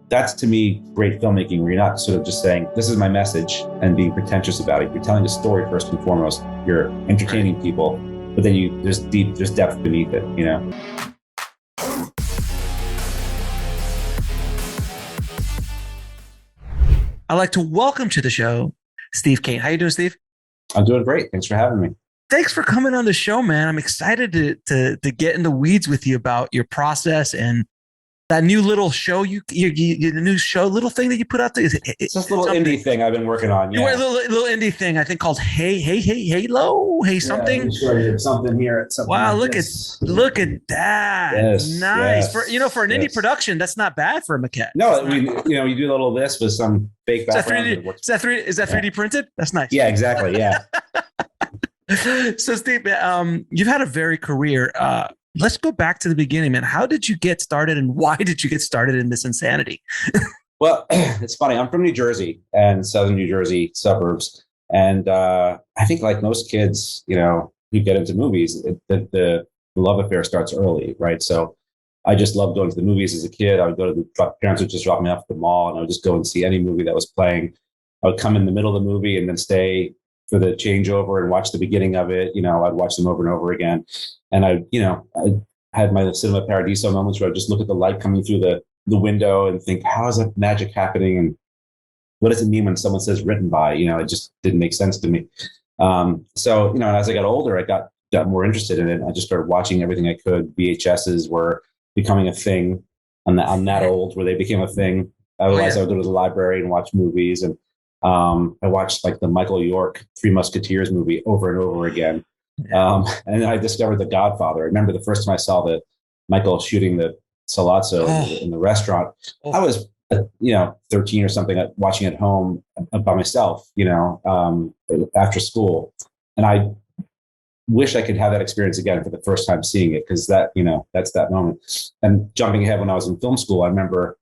That's to me great filmmaking, where you're not sort of just saying, this is my message and being pretentious about it. You're telling a story first and foremost. You're entertaining people, but then there's depth beneath it, you know? I'd like to welcome to the show, Steve Kane. How you doing, Steve? I'm doing great. Thanks for having me. Thanks for coming on the show, man. I'm excited to get in the weeds with you about your process and that new little show the new show little thing that you put out there. It's just a little indie thing I've been working on. Yeah. You a little indie thing, I think, called Hey something. Sure, something here. Something wow, like look at that. Yes, nice. Yes, for an indie production, that's not bad for a maquette. No, you do a little of this with some fake background. Is that 3D printed? That's nice. Yeah, exactly. Yeah. So Steve, you've had a varied career. Let's go back to the beginning, man. How did you get started and why did you get started in this insanity? Well, it's funny. I'm from New Jersey and southern New Jersey suburbs. And I think like most kids, who get into movies, the love affair starts early, right? So I just loved going to the movies as a kid. I would go to parents would just drop me off at the mall and I would just go and see any movie that was playing. I would come in the middle of the movie and then stay for the changeover and watch the beginning of it. I'd watch them over and over again. And I had my cinema paradiso moments where I just look at the light coming through the window and think, how is that magic happening? And what does it mean when someone says written by? It just didn't make sense to me. So, as I got older, I got more interested in it. I just started watching everything I could. VHSs were becoming a thing. I'm that old where they became a thing. Otherwise, I would go to the library and watch movies. And I watched like the Michael York Three Musketeers movie over and over again. And then I discovered The Godfather. I remember the first time I saw the Michael shooting the Salazzo in the restaurant. I was, 13 or something, watching at home by myself, after school. And I wish I could have that experience again for the first time seeing it, because that's that moment. And jumping ahead, when I was in film school, I remember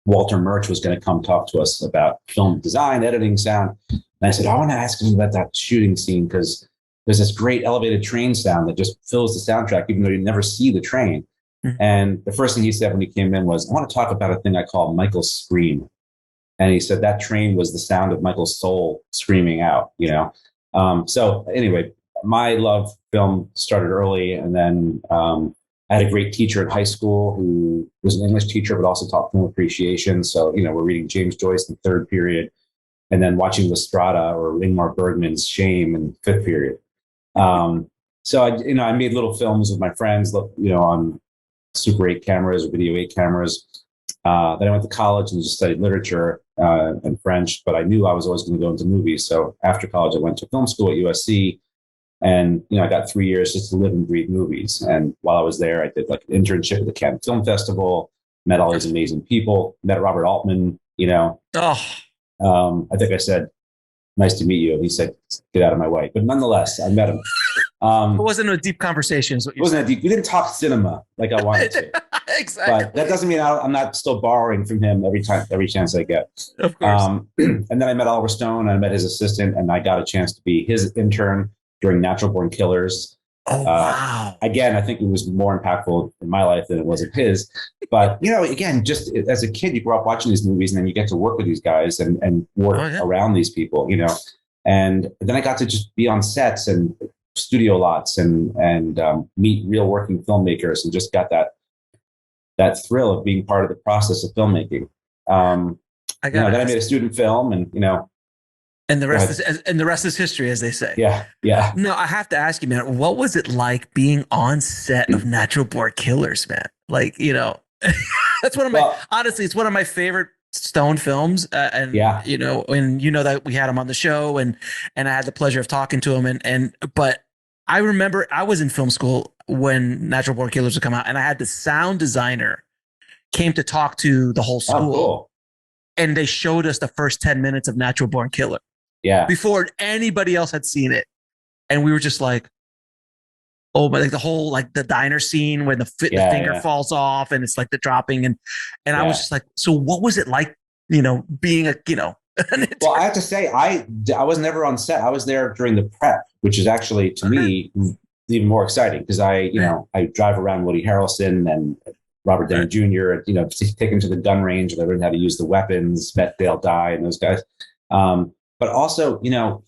Walter Murch was going to come talk to us about film design, editing, sound. And I said, I want to ask him about that shooting scene, because there's this great elevated train sound that just fills the soundtrack, even though you never see the train. Mm-hmm. And the first thing he said when he came in was, I want to talk about a thing I call Michael's scream. And he said that train was the sound of Michael's soul screaming out, So anyway, my love film started early. And then I had a great teacher in high school who was an English teacher, but also taught film appreciation. So, we're reading James Joyce in third period and then watching Lestrada or Ingmar Bergman's Shame in fifth period. So I made little films with my friends, on Super 8 cameras or Video 8 cameras. Then I went to college and just studied literature and French, but I knew I was always going to go into movies. So after college, I went to film school at USC, and I got 3 years just to live and breathe movies. And while I was there, I did like an internship at the Cannes Film Festival, met all these amazing people, met Robert Altman. I think I said, nice to meet you. And he said, get out of my way. But nonetheless, I met him. It wasn't a deep conversation. It wasn't a deep. We didn't talk cinema like I wanted to. Exactly. But that doesn't mean I'm not still borrowing from him every chance I get. Of course. And then I met Oliver Stone. I met his assistant, and I got a chance to be his intern during Natural Born Killers. Oh, wow. Again, I think it was more impactful in my life than it was in his. But, again, just as a kid, you grow up watching these movies, and then you get to work with these guys and work around these people, And then I got to just be on sets and studio lots and meet real working filmmakers, and just got that thrill of being part of the process of filmmaking. Then I made a student film, and and the rest is history, as they say. Yeah. No, I have to ask you, man, what was it like being on set of Natural Born Killers, man? Like, that's one of my honestly, it's one of my favorite Stone films, and that we had him on the show, and I had the pleasure of talking to him, but I remember I was in film school when Natural Born Killers would come out, and I had the sound designer came to talk to the whole school. Oh, cool. And they showed us the first 10 minutes of Natural Born Killer. Yeah. Before anybody else had seen it. And we were just like, oh, but like the whole, like the diner scene when the finger falls off and it's like the dropping. And I was just like, so what was it like, being well, I have to say, I was never on set. I was there during the prep, which is actually, to me, even more exciting, because I drive around Woody Harrelson and Robert Downey Jr., take him to the gun range and learn how to use the weapons, met Dale Dye and those guys. But also,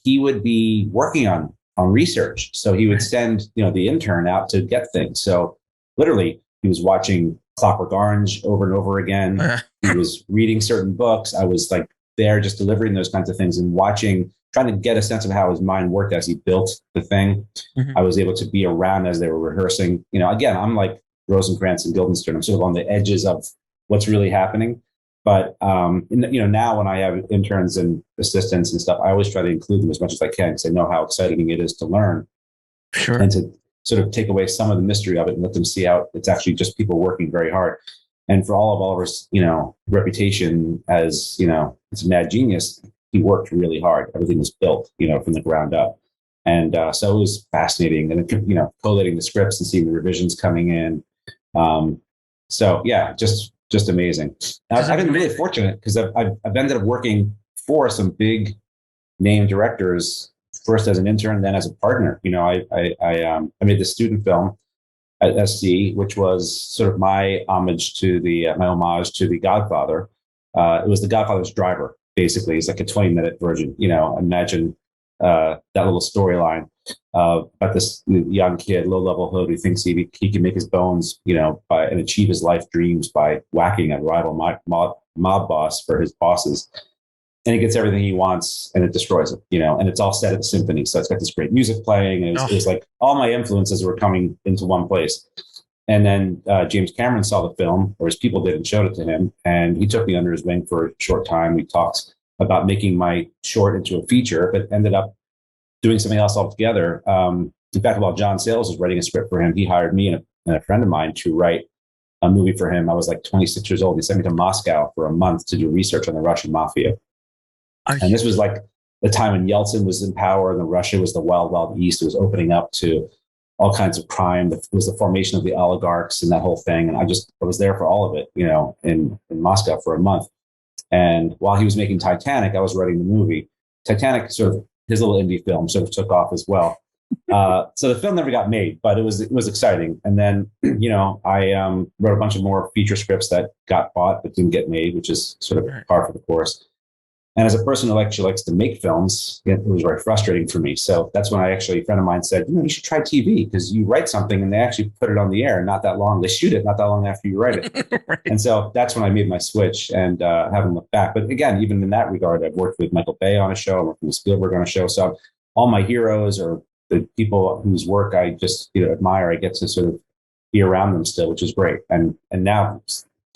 he would be working on research. So he would send, the intern out to get things. So literally he was watching Clockwork Orange over and over again. He was reading certain books. I was like there just delivering those kinds of things and trying to get a sense of how his mind worked as he built the thing. Mm-hmm. I was able to be around as they were rehearsing. Again, I'm like Rosencrantz and Guildenstern. I'm sort of on the edges of what's really happening. But now when I have interns and assistants and stuff, I always try to include them as much as I can because I know how exciting it is to learn. Sure. And to sort of take away some of the mystery of it and let them see how it's actually just people working very hard. And for all of Oliver's, reputation as, it's a mad genius, he worked really hard. Everything was built, from the ground up. And so it was fascinating. And, collating the scripts and seeing the revisions coming in. So, yeah, just amazing. I've been really fortunate because I've ended up working for some big name directors, first as an intern, then as a partner. I made the student film at SC, which was sort of my homage to my homage to The Godfather. It was The Godfather's driver, basically. It's like a 20-minute version. Imagine that little storyline about this young kid, low-level hood, who thinks he can make his bones, and achieve his life dreams by whacking a rival mob boss for his bosses. And he gets everything he wants, and it destroys it, and it's all set at the symphony. So it's got this great music playing, and it was like all my influences were coming into one place. And then James Cameron saw the film, or his people did, and showed it to him. And he took me under his wing for a short time. We talked about making my short into a feature, but ended up doing something else altogether. In fact, while John Sayles was writing a script for him, he hired me and a friend of mine to write a movie for him. I was like 26 years old. He sent me to Moscow for a month to do research on the Russian mafia. And this was like the time when Yeltsin was in power and Russia was the wild, wild east. It was opening up to all kinds of crime. It was the formation of the oligarchs and that whole thing. And I was there for all of it, in Moscow for a month. And while he was making Titanic, I was writing the movie. Titanic, sort of his little indie film, sort of took off as well. So the film never got made, but it was exciting. And then, I wrote a bunch of more feature scripts that got bought but didn't get made, which is sort of par for the course. And as a person who actually likes to make films, it was very frustrating for me. So that's when a friend of mine said, you should try TV because you write something and they actually put it on the air not that long. They shoot it not that long after you write it. Right. And so that's when I made my switch and haven't looked back. But again, even in that regard, I've worked with Michael Bay on a show, I worked with Spielberg on a show. So all my heroes or the people whose work I just admire, I get to sort of be around them still, which is great. And now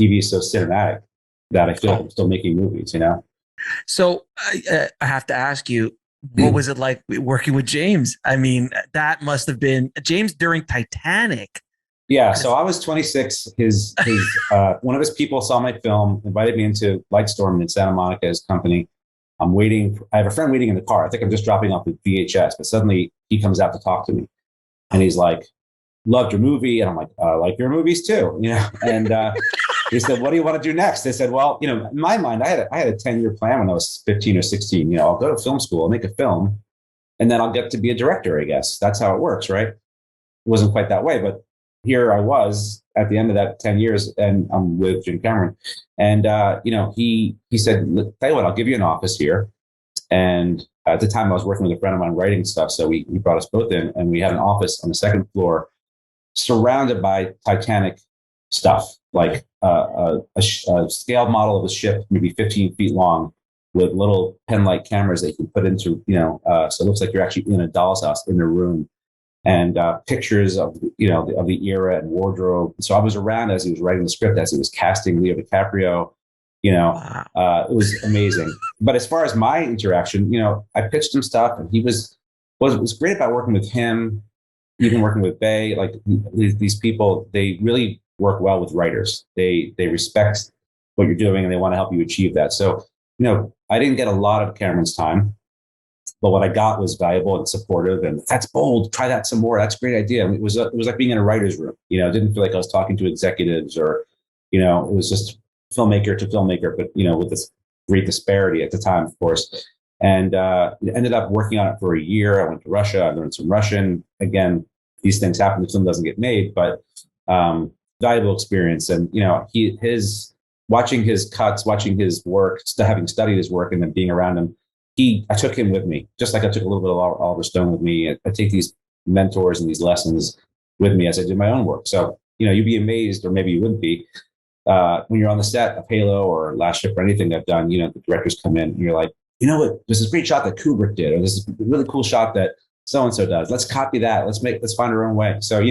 TV is so cinematic that I feel like I'm still making movies, So I have to ask you, what was it like working with James? I mean, that must have been James during Titanic. Yeah. So I was 26. His one of his people saw my film, invited me into Lightstorm in Santa Monica, his company. I'm waiting. I have a friend waiting in the car. I think I'm just dropping off the VHS, but suddenly he comes out to talk to me and he's like, loved your movie. And I'm like, I like your movies too, and, he said, what do you want to do next? I said, well, in my mind, I had a 10-year plan when I was 15 or 16. I'll go to film school, I'll make a film, and then I'll get to be a director, I guess. That's how it works, right? It wasn't quite that way, but here I was at the end of that 10 years, and I'm with Jim Cameron. And, he said, tell you what, I'll give you an office here. And at the time, I was working with a friend of mine writing stuff, so he brought us both in, and we had an office on the second floor surrounded by Titanic stuff, like a scale model of a ship, maybe 15 feet long, with little pen-like cameras that you can put into, so it looks like you're actually in a doll's house in a room, and pictures of, of the era and wardrobe. So I was around as he was writing the script, as he was casting Leo DiCaprio. Wow. It was amazing. But as far as my interaction, I pitched him stuff, and what was great about working with him, even working with Bay, like these people, they really work well with writers. They respect what you're doing and they want to help you achieve that. So, I didn't get a lot of Cameron's time, but what I got was valuable and supportive. And that's bold. Try that some more. That's a great idea. It was like being in a writer's room. It didn't feel like I was talking to executives or, it was just filmmaker to filmmaker, but with this great disparity at the time, of course. And ended up working on it for a year. I went to Russia. I learned some Russian. Again, these things happen. The film doesn't get made, but valuable experience. And, his watching his cuts, watching his work, having studied his work and then being around him, I took him with me, just like I took a little bit of Oliver Stone with me. I take these mentors and these lessons with me as I do my own work. So, you'd be amazed, or maybe you wouldn't be, when you're on the set of Halo or Last Ship or anything I've done, the directors come in and you're like, what, there's this great shot that Kubrick did, or this is a really cool shot that so-and-so does. Let's copy that. Let's find our own way. So,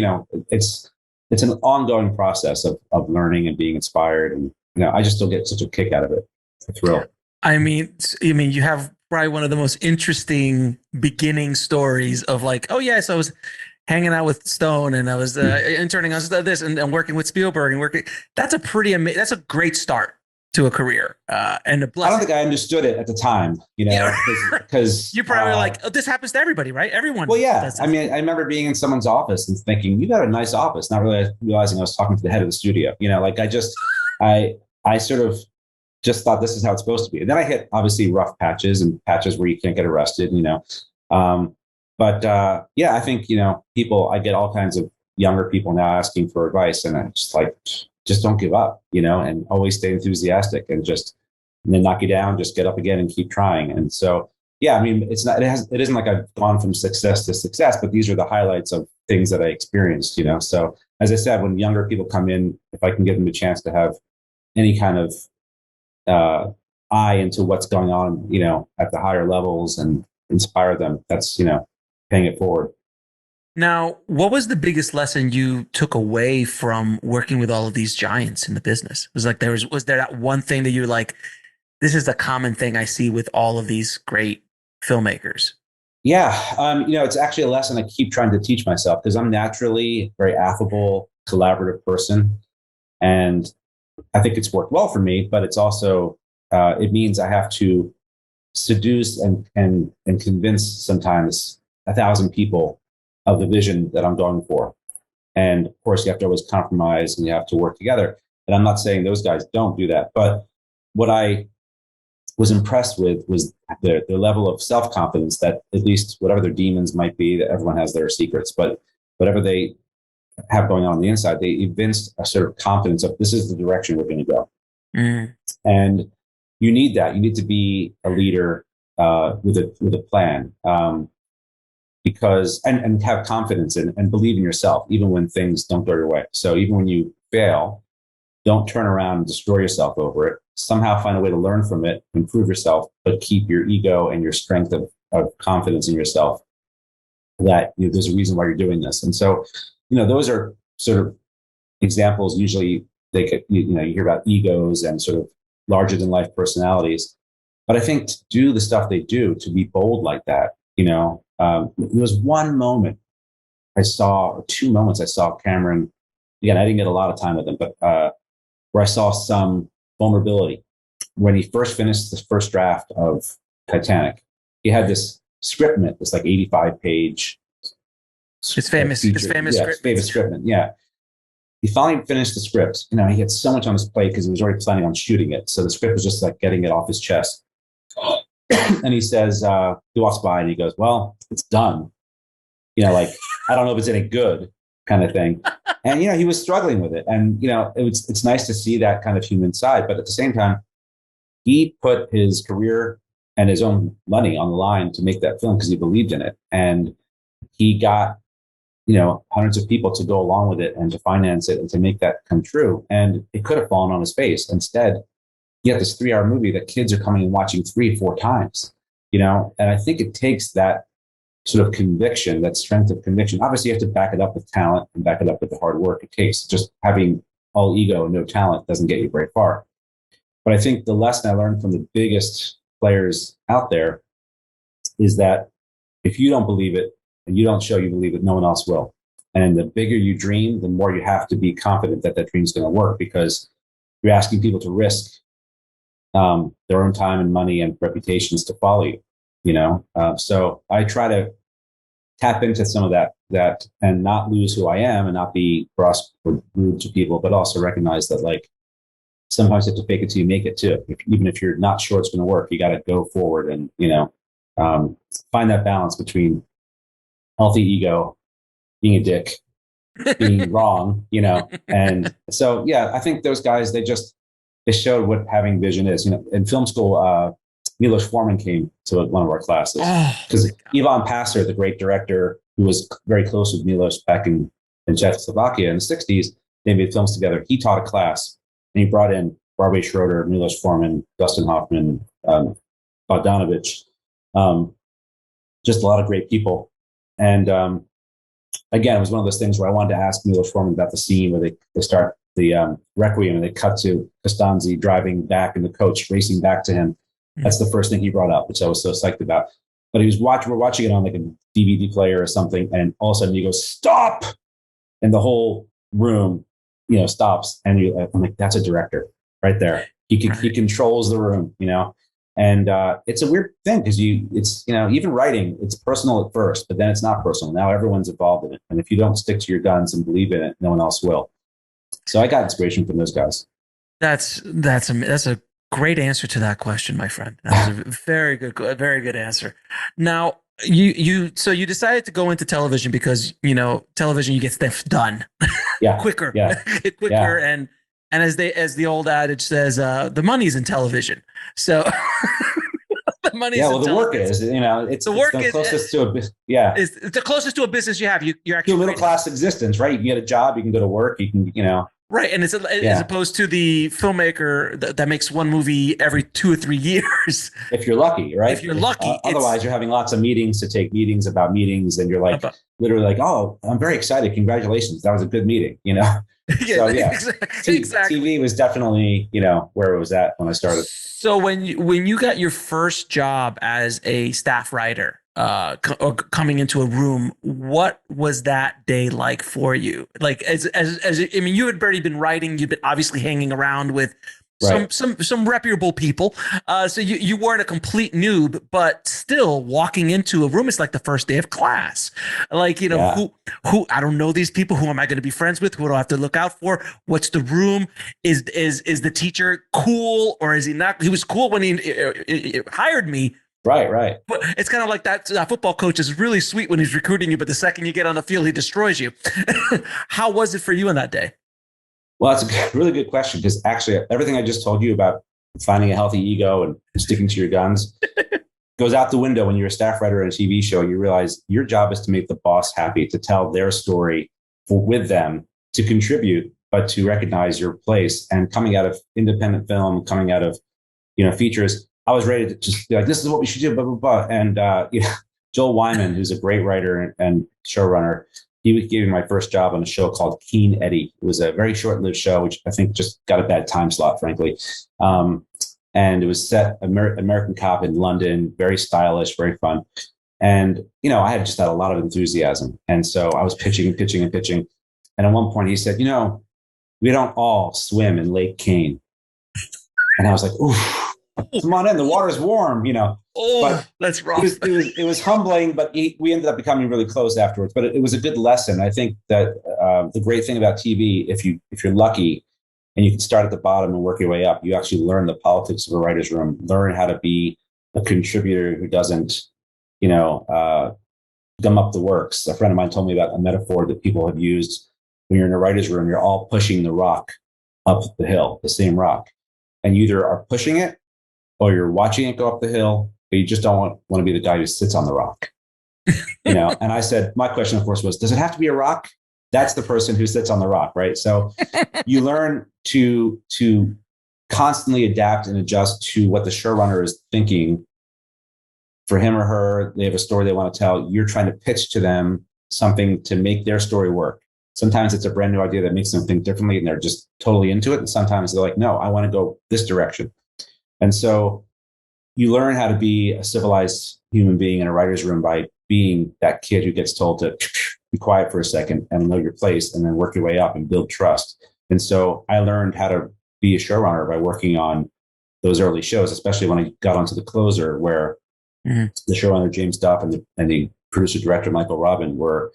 it's an ongoing process of learning and being inspired. And, I just still get such a kick out of it. It's a thrill. I mean, you have probably one of the most interesting beginning stories of like, oh yes, I was hanging out with Stone and I was interning on this and working with Spielberg and working. That's a pretty amazing. That's a great start to a career. And a blessing. I don't think I understood it at the time, because you're probably like, oh, this happens to everybody, right? Everyone. Well, yeah. I mean, I remember being in someone's office and thinking, you got a nice office, not really realizing I was talking to the head of the studio. I sort of just thought this is how it's supposed to be. And then I hit obviously rough patches and patches where you can't get arrested, I think, I get all kinds of younger people now asking for advice, and I'm just like, just don't give up, and always stay enthusiastic, and then knock you down, just get up again and keep trying. And so, yeah, I mean, it isn't like I've gone from success to success, but these are the highlights of things that I experienced, So as I said, when younger people come in, if I can give them a chance to have any kind of eye into what's going on, at the higher levels and inspire them, that's, paying it forward. Now, what was the biggest lesson you took away from working with all of these giants in the business? Was there that one thing that you're like, this is the common thing I see with all of these great filmmakers? Yeah. It's actually a lesson I keep trying to teach myself, because I'm naturally a very affable, collaborative person. And I think it's worked well for me, but it's also, it means I have to seduce and convince sometimes 1,000 people of the vision that I'm going for. And of course, you have to always compromise and you have to work together. And I'm not saying those guys don't do that, but what I was impressed with was their level of self-confidence, that at least whatever their demons might be, that everyone has their secrets, but whatever they have going on the inside, they evinced a sort of confidence of, this is the direction we're going to go. And you need that. You need to be a leader with a plan, because and have confidence and believe in yourself, even when things don't go your way. So even when you fail, don't turn around and destroy yourself over it. Somehow find a way to learn from it, improve yourself, but keep your ego and your strength of confidence in yourself, that there's a reason why you're doing this. And so, those are sort of examples. Usually they get, you hear about egos and sort of larger than life personalities. But I think to do the stuff they do, to be bold like that, there was one moment or two moments I saw Cameron. Again, I didn't get a lot of time with him, but where I saw some vulnerability. When he first finished the first draft of Titanic, he had this scriptment, this like 85-page. His famous scriptment. Yeah. He finally finished the script. He had so much on his plate because he was already planning on shooting it. So the script was just like getting it off his chest. And he says, he walks by and he goes, well, it's done. I don't know if it's any good, kind of thing. And, he was struggling with it. And, it's nice to see that kind of human side. But at the same time, he put his career and his own money on the line to make that film because he believed in it. And he got, hundreds of people to go along with it and to finance it and to make that come true. And it could have fallen on his face. Instead, you have this 3-hour movie that kids are coming and watching 3-4 times, and I think it takes that sort of conviction, that strength of conviction. Obviously, you have to back it up with talent and back it up with the hard work it takes. Just having all ego and no talent doesn't get you very far. But I think the lesson I learned from the biggest players out there is that if you don't believe it and you don't show you believe it, no one else will. And the bigger you dream, the more you have to be confident that dream is going to work, because you're asking people to risk their own time and money and reputations to follow you, So I try to tap into some of that and not lose who I am and not be brusque or rude to people, but also recognize that sometimes you have to fake it till you make it too. Even if you're not sure it's going to work, you got to go forward and, find that balance between healthy ego, being a dick, being wrong, and so, yeah, I think those guys, they showed what having vision is. In film school, Milos Forman came to one of our classes because Ivan Passer, the great director who was very close with Milos back in Czechoslovakia in the 60s, they made films together. He taught a class and he brought in Barbara Schroeder, Milos Forman, Dustin Hoffman, Bogdanovich, just a lot of great people. And again, it was one of those things where I wanted to ask Milos Forman about the scene where they start the Requiem and they cut to Costanzi driving back in the coach, racing back to him. That's the first thing he brought up, which I was so psyched about. But we're watching it on like a DVD player or something, and all of a sudden he goes, "Stop!" And the whole room, stops. And I'm like, that's a director right there. He controls the room, And it's a weird thing because even writing, it's personal at first, but then it's not personal. Now everyone's involved in it, and if you don't stick to your guns and believe in it, no one else will. So I got inspiration from those guys. That's a great answer to that question, my friend. That was a very good answer. Now you decided to go into television because television, you get stuff done quicker, quicker, yeah. And as the old adage says, the money's in television. So the money's in television. Work is, it's the closest to a business. Yeah, it's the closest to a business you have. You're actually to a middle class existence, right? You can get a job, you can go to work, you can, Right, and it's as opposed to the filmmaker that makes one movie every 2 or 3 years. If you're lucky, right? If you're lucky. Otherwise, you're having lots of meetings to take meetings about meetings, and you're like literally like, "Oh, I'm very excited! Congratulations, that was a good meeting," Yeah, so, exactly. TV was definitely where it was at when I started. So when you got your first job as a staff writer, or coming into a room, what was that day like for you? Like, as I mean, you had already been writing, you'd been obviously hanging around with some reputable people, so you weren't a complete noob, but still walking into a room, it's like the first day of class. Like, who I don't know these people. Who am I going to be friends with? Who do I have to look out for? What's the room? Is the teacher cool, or is he not? He was cool when he hired me. Right. But it's kind of like that football coach is really sweet when he's recruiting you, but the second you get on the field, he destroys you. How was it for you on that day? Well, that's a really good question, because actually everything I just told you about finding a healthy ego and sticking to your guns goes out the window when you're a staff writer in a TV show. You realize your job is to make the boss happy, to tell their story with them, to contribute, but to recognize your place. And coming out of independent film, coming out of features, I was ready to just be like, this is what we should do, blah, blah, blah. And Joel Wyman, who's a great writer and showrunner, he gave me my first job on a show called Keen Eddie. It was a very short-lived show, which I think just got a bad time slot, frankly. And it was set American cop in London, very stylish, very fun. And, I had just had a lot of enthusiasm. And so I was pitching. And at one point he said, we don't all swim in Lake Kane. And I was like, oof. Come on in, the water's warm, but that's rough. It was humbling, but we ended up becoming really close afterwards. But it was a good lesson. I think that the great thing about TV, if you're lucky and you can start at the bottom and work your way up, you actually learn the politics of a writer's room, learn how to be a contributor who doesn't, gum up the works. A friend of mine told me about a metaphor that people have used when you're in a writer's room. You're all pushing the rock up the hill, the same rock, and you either are pushing it or you're watching it go up the hill, but you just don't want to be the guy who sits on the rock. And I said, my question, of course, was, does it have to be a rock? That's the person who sits on the rock, right? So you learn to constantly adapt and adjust to what the showrunner is thinking. For him or her, they have a story they want to tell. You're trying to pitch to them something to make their story work. Sometimes it's a brand new idea that makes them think differently and they're just totally into it. And sometimes they're like, no, I want to go this direction. And so you learn how to be a civilized human being in a writer's room by being that kid who gets told to be quiet for a second and know your place and then work your way up and build trust. And so I learned how to be a showrunner by working on those early shows, especially when I got onto The Closer, where the showrunner, James Duff, and the producer director, Michael Robin, were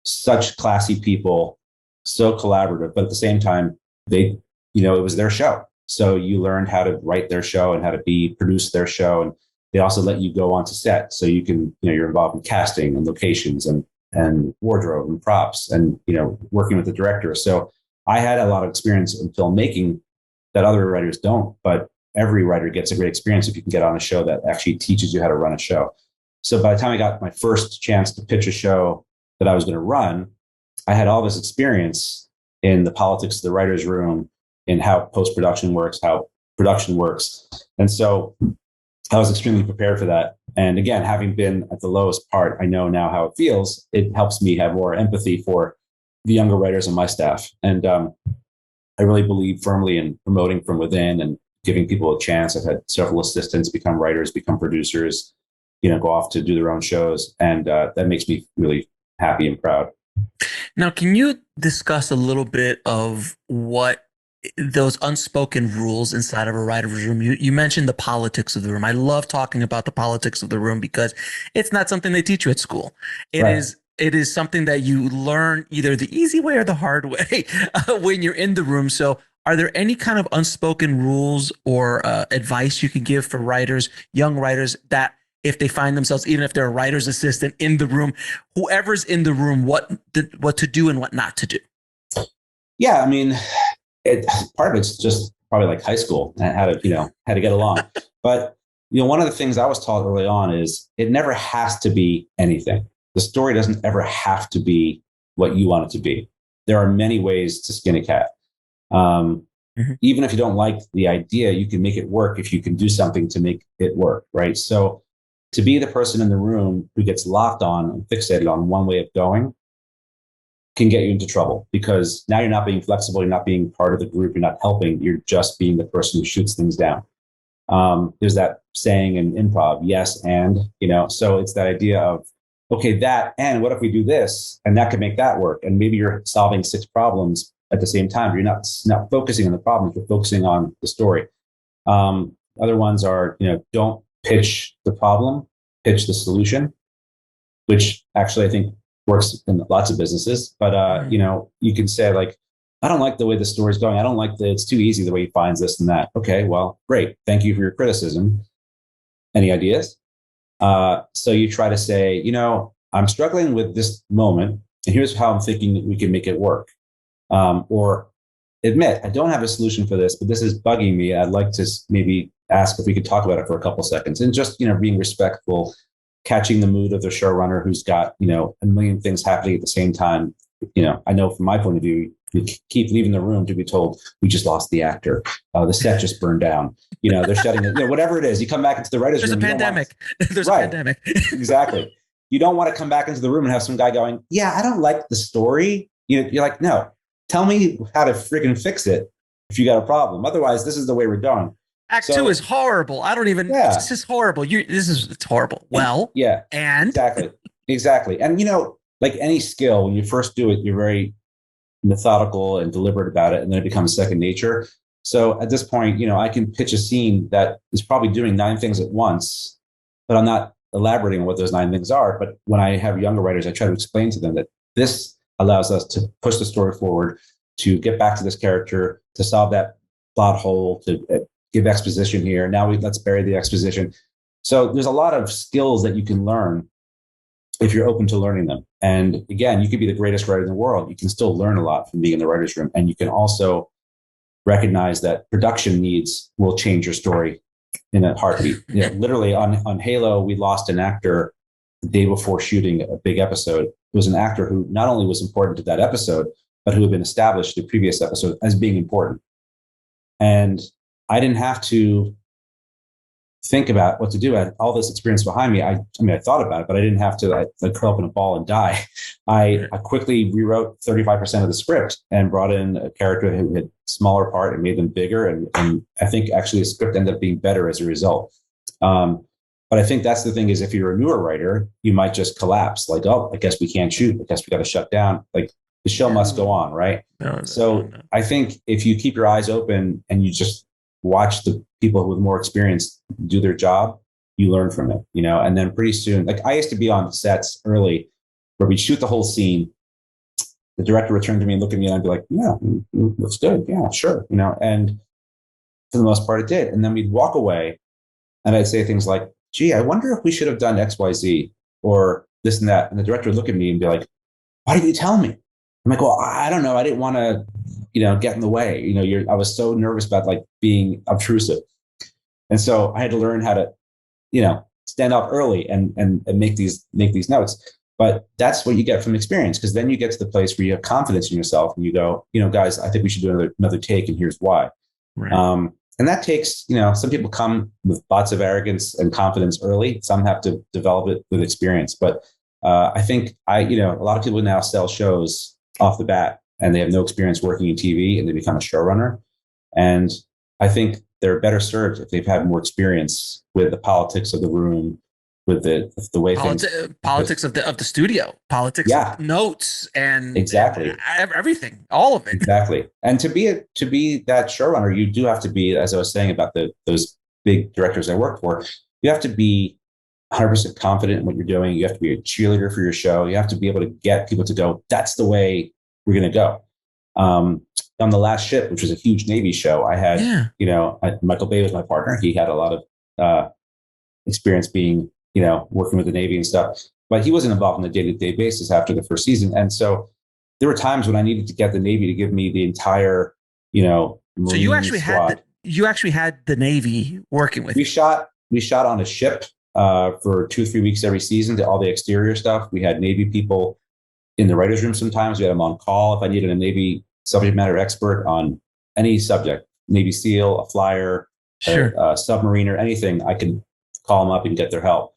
such classy people, so collaborative, but at the same time, it was their show. So you learned how to write their show and how to produce their show. And they also let you go onto set. So you can, you're involved in casting and locations and and wardrobe and props and, working with the director. So I had a lot of experience in filmmaking that other writers don't, but every writer gets a great experience if you can get on a show that actually teaches you how to run a show. So by the time I got my first chance to pitch a show that I was going to run, I had all this experience in the politics of the writer's room, in how post-production works, how production works. And so I was extremely prepared for that. And again, having been at the lowest part, I know now how it feels. It helps me have more empathy for the younger writers on my staff. And I really believe firmly in promoting from within and giving people a chance. I've had several assistants become writers, become producers, go off to do their own shows. And that makes me really happy and proud. Now, can you discuss a little bit of what those unspoken rules inside of a writer's room? You mentioned the politics of the room. I love talking about the politics of the room because it's not something they teach you at school. It is something that you learn either the easy way or the hard way when you're in the room. So are there any kind of unspoken rules or advice you can give for writers, young writers, that if they find themselves, even if they're a writer's assistant in the room, whoever's in the room, what to do and what not to do? Yeah, I mean, part of it's just probably like high school, how to get along. But one of the things I was taught early on is it never has to be anything. The story doesn't ever have to be what you want it to be. There are many ways to skin a cat. Even if you don't like the idea, you can make it work if you can do something to make it work, right? So to be the person in the room who gets locked on and fixated on one way of going can get you into trouble, because now you're not being flexible, you're not being part of the group, you're not helping, you're just being the person who shoots things down. There's that saying in improv, yes, and, so it's that idea of, okay, that, and what if we do this? And that could make that work. And maybe you're solving 6 problems at the same time. You're not focusing on the problems, you're focusing on the story. Other ones are, don't pitch the problem, pitch the solution, which actually I think works in lots of businesses. But, you can say like, I don't like the way the story's going. I don't like it's too easy the way he finds this and that. Okay, well, great. Thank you for your criticism. Any ideas? So you try to say, I'm struggling with this moment, and here's how I'm thinking that we can make it work. Or admit, I don't have a solution for this, but this is bugging me. I'd like to maybe ask if we could talk about it for a couple seconds, and just, being respectful, catching the mood of the showrunner who's got, a million things happening at the same time. I know from my point of view, you keep leaving the room to be told, we just lost the actor. The set just burned down. They're shutting it, whatever it is. You come back into the writer's room. There's a pandemic. There's a pandemic. Exactly. You don't want to come back into the room and have some guy going, yeah, I don't like the story. You're like, no, tell me how to freaking fix it if you got a problem. Otherwise, this is the way we're going. Act 2 is horrible. I don't even, this is horrible. It's horrible. Well, yeah, and exactly. And, like any skill, when you first do it, you're very methodical and deliberate about it, and then it becomes second nature. So at this point, I can pitch a scene that is probably doing 9 things at once, but I'm not elaborating on what those 9 things are. But when I have younger writers, I try to explain to them that this allows us to push the story forward, to get back to this character, to solve that plot hole, to give exposition here. Now let's bury the exposition. So there's a lot of skills that you can learn if you're open to learning them. And again, you could be the greatest writer in the world. You can still learn a lot from being in the writer's room. And you can also recognize that production needs will change your story in a heartbeat. Literally on Halo, we lost an actor the day before shooting a big episode. It was an actor who not only was important to that episode, but who had been established in the previous episode as being important. And I didn't have to think about what to do. I had all this experience behind me. I thought about it, but I didn't have to curl up in a ball and die. I quickly rewrote 35% of the script and brought in a character who had smaller part and made them bigger. And I think actually the script ended up being better as a result. But I think that's the thing, is if you're a newer writer, you might just collapse. Like, oh, I guess we can't shoot. I guess we got to shut down. Like, the show must go on, right? No. I think if you keep your eyes open and you just watch the people with more experience do their job, you learn from it, and then pretty soon, like I used to be on sets early where we'd shoot the whole scene. The director would turn to me and look at me and I'd be like, yeah, looks good. Yeah, sure. And for the most part it did. And then we'd walk away and I'd say things like, gee, I wonder if we should have done X, Y, Z, or this and that. And the director would look at me and be like, why didn't you tell me? I'm like, well, I don't know. I didn't want to, get in the way. I was so nervous about like being obtrusive. And so I had to learn how to, stand up early and make these notes. But that's what you get from experience, because then you get to the place where you have confidence in yourself and you go, guys, I think we should do another take, and here's why. Right. And that takes, some people come with lots of arrogance and confidence early. Some have to develop it with experience. But I think a lot of people now sell shows off the bat and they have no experience working in TV and they become a showrunner. And I think they're better served if they've had more experience with the politics of the room, with the way politics of the studio, politics of notes and exactly everything, all of it. Exactly. And to be that showrunner, you do have to be, as I was saying about those big directors I worked for, you have to be 100% confident in what you're doing. You have to be a cheerleader for your show. You have to be able to get people to go, that's the way we're going to go. On The Last Ship, which was a huge Navy show, I had, Michael Bay was my partner. He had a lot of experience being, working with the Navy and stuff, but he wasn't involved on a day-to-day basis after the first season. And so there were times when I needed to get the Navy to give me the entire, Marine so you actually squad. had the Navy working with you. We shot on a ship for 2-3 weeks every season, to all the exterior stuff. We had Navy people in the writer's room sometimes. We had them on call if I needed a Navy subject matter expert on any subject, Navy SEAL, a flyer, a submariner, anything. I could call them up and get their help.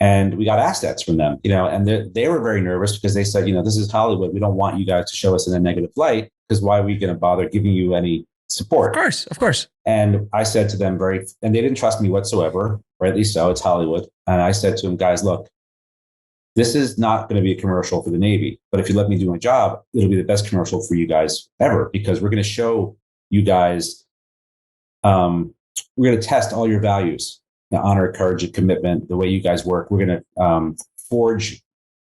And we got assets from them, and they were very nervous because they said, this is Hollywood. We don't want you guys to show us in a negative light, because why are we going to bother giving you any support? Of course. And I said to them and they didn't trust me whatsoever, rightly so, it's Hollywood. And I said to them, guys, look, this is not going to be a commercial for the Navy, but if you let me do my job, it'll be the best commercial for you guys ever, because we're going to show you guys, we're going to test all your values. Honor, courage, and commitment, the way you guys work. We're going to forge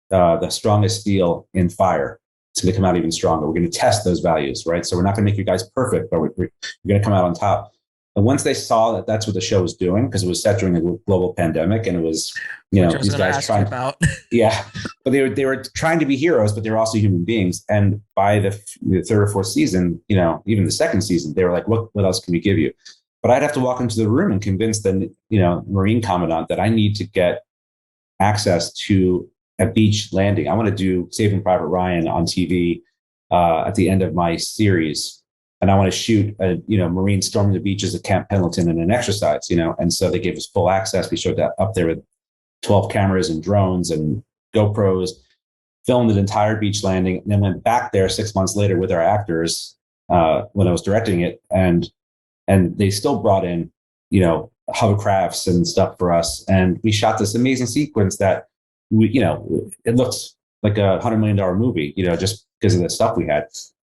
the strongest steel in fire. It's going to come out even stronger. We're going to test those values, right? So we're not going to make you guys perfect, but we're going to come out on top. And once they saw that that's what the show was doing, because it was set during a global pandemic, and it was, these guys trying about. Yeah, but they were trying to be heroes, but they were also human beings. And by the third or fourth season, even the second season, they were like, what else can we give you? But I'd have to walk into the room and convince the, Marine commandant that I need to get access to a beach landing. I want to do Saving Private Ryan on TV at the end of my series. And I want to shoot a, Marine storming the beaches of Camp Pendleton in an exercise, And so they gave us full access. We showed that up there with 12 cameras and drones and GoPros, filmed an entire beach landing, and then went back there 6 months later with our actors when I was directing it. And they still brought in, hovercrafts and stuff for us. And we shot this amazing sequence that it looks like a $100 million movie, just because of the stuff we had.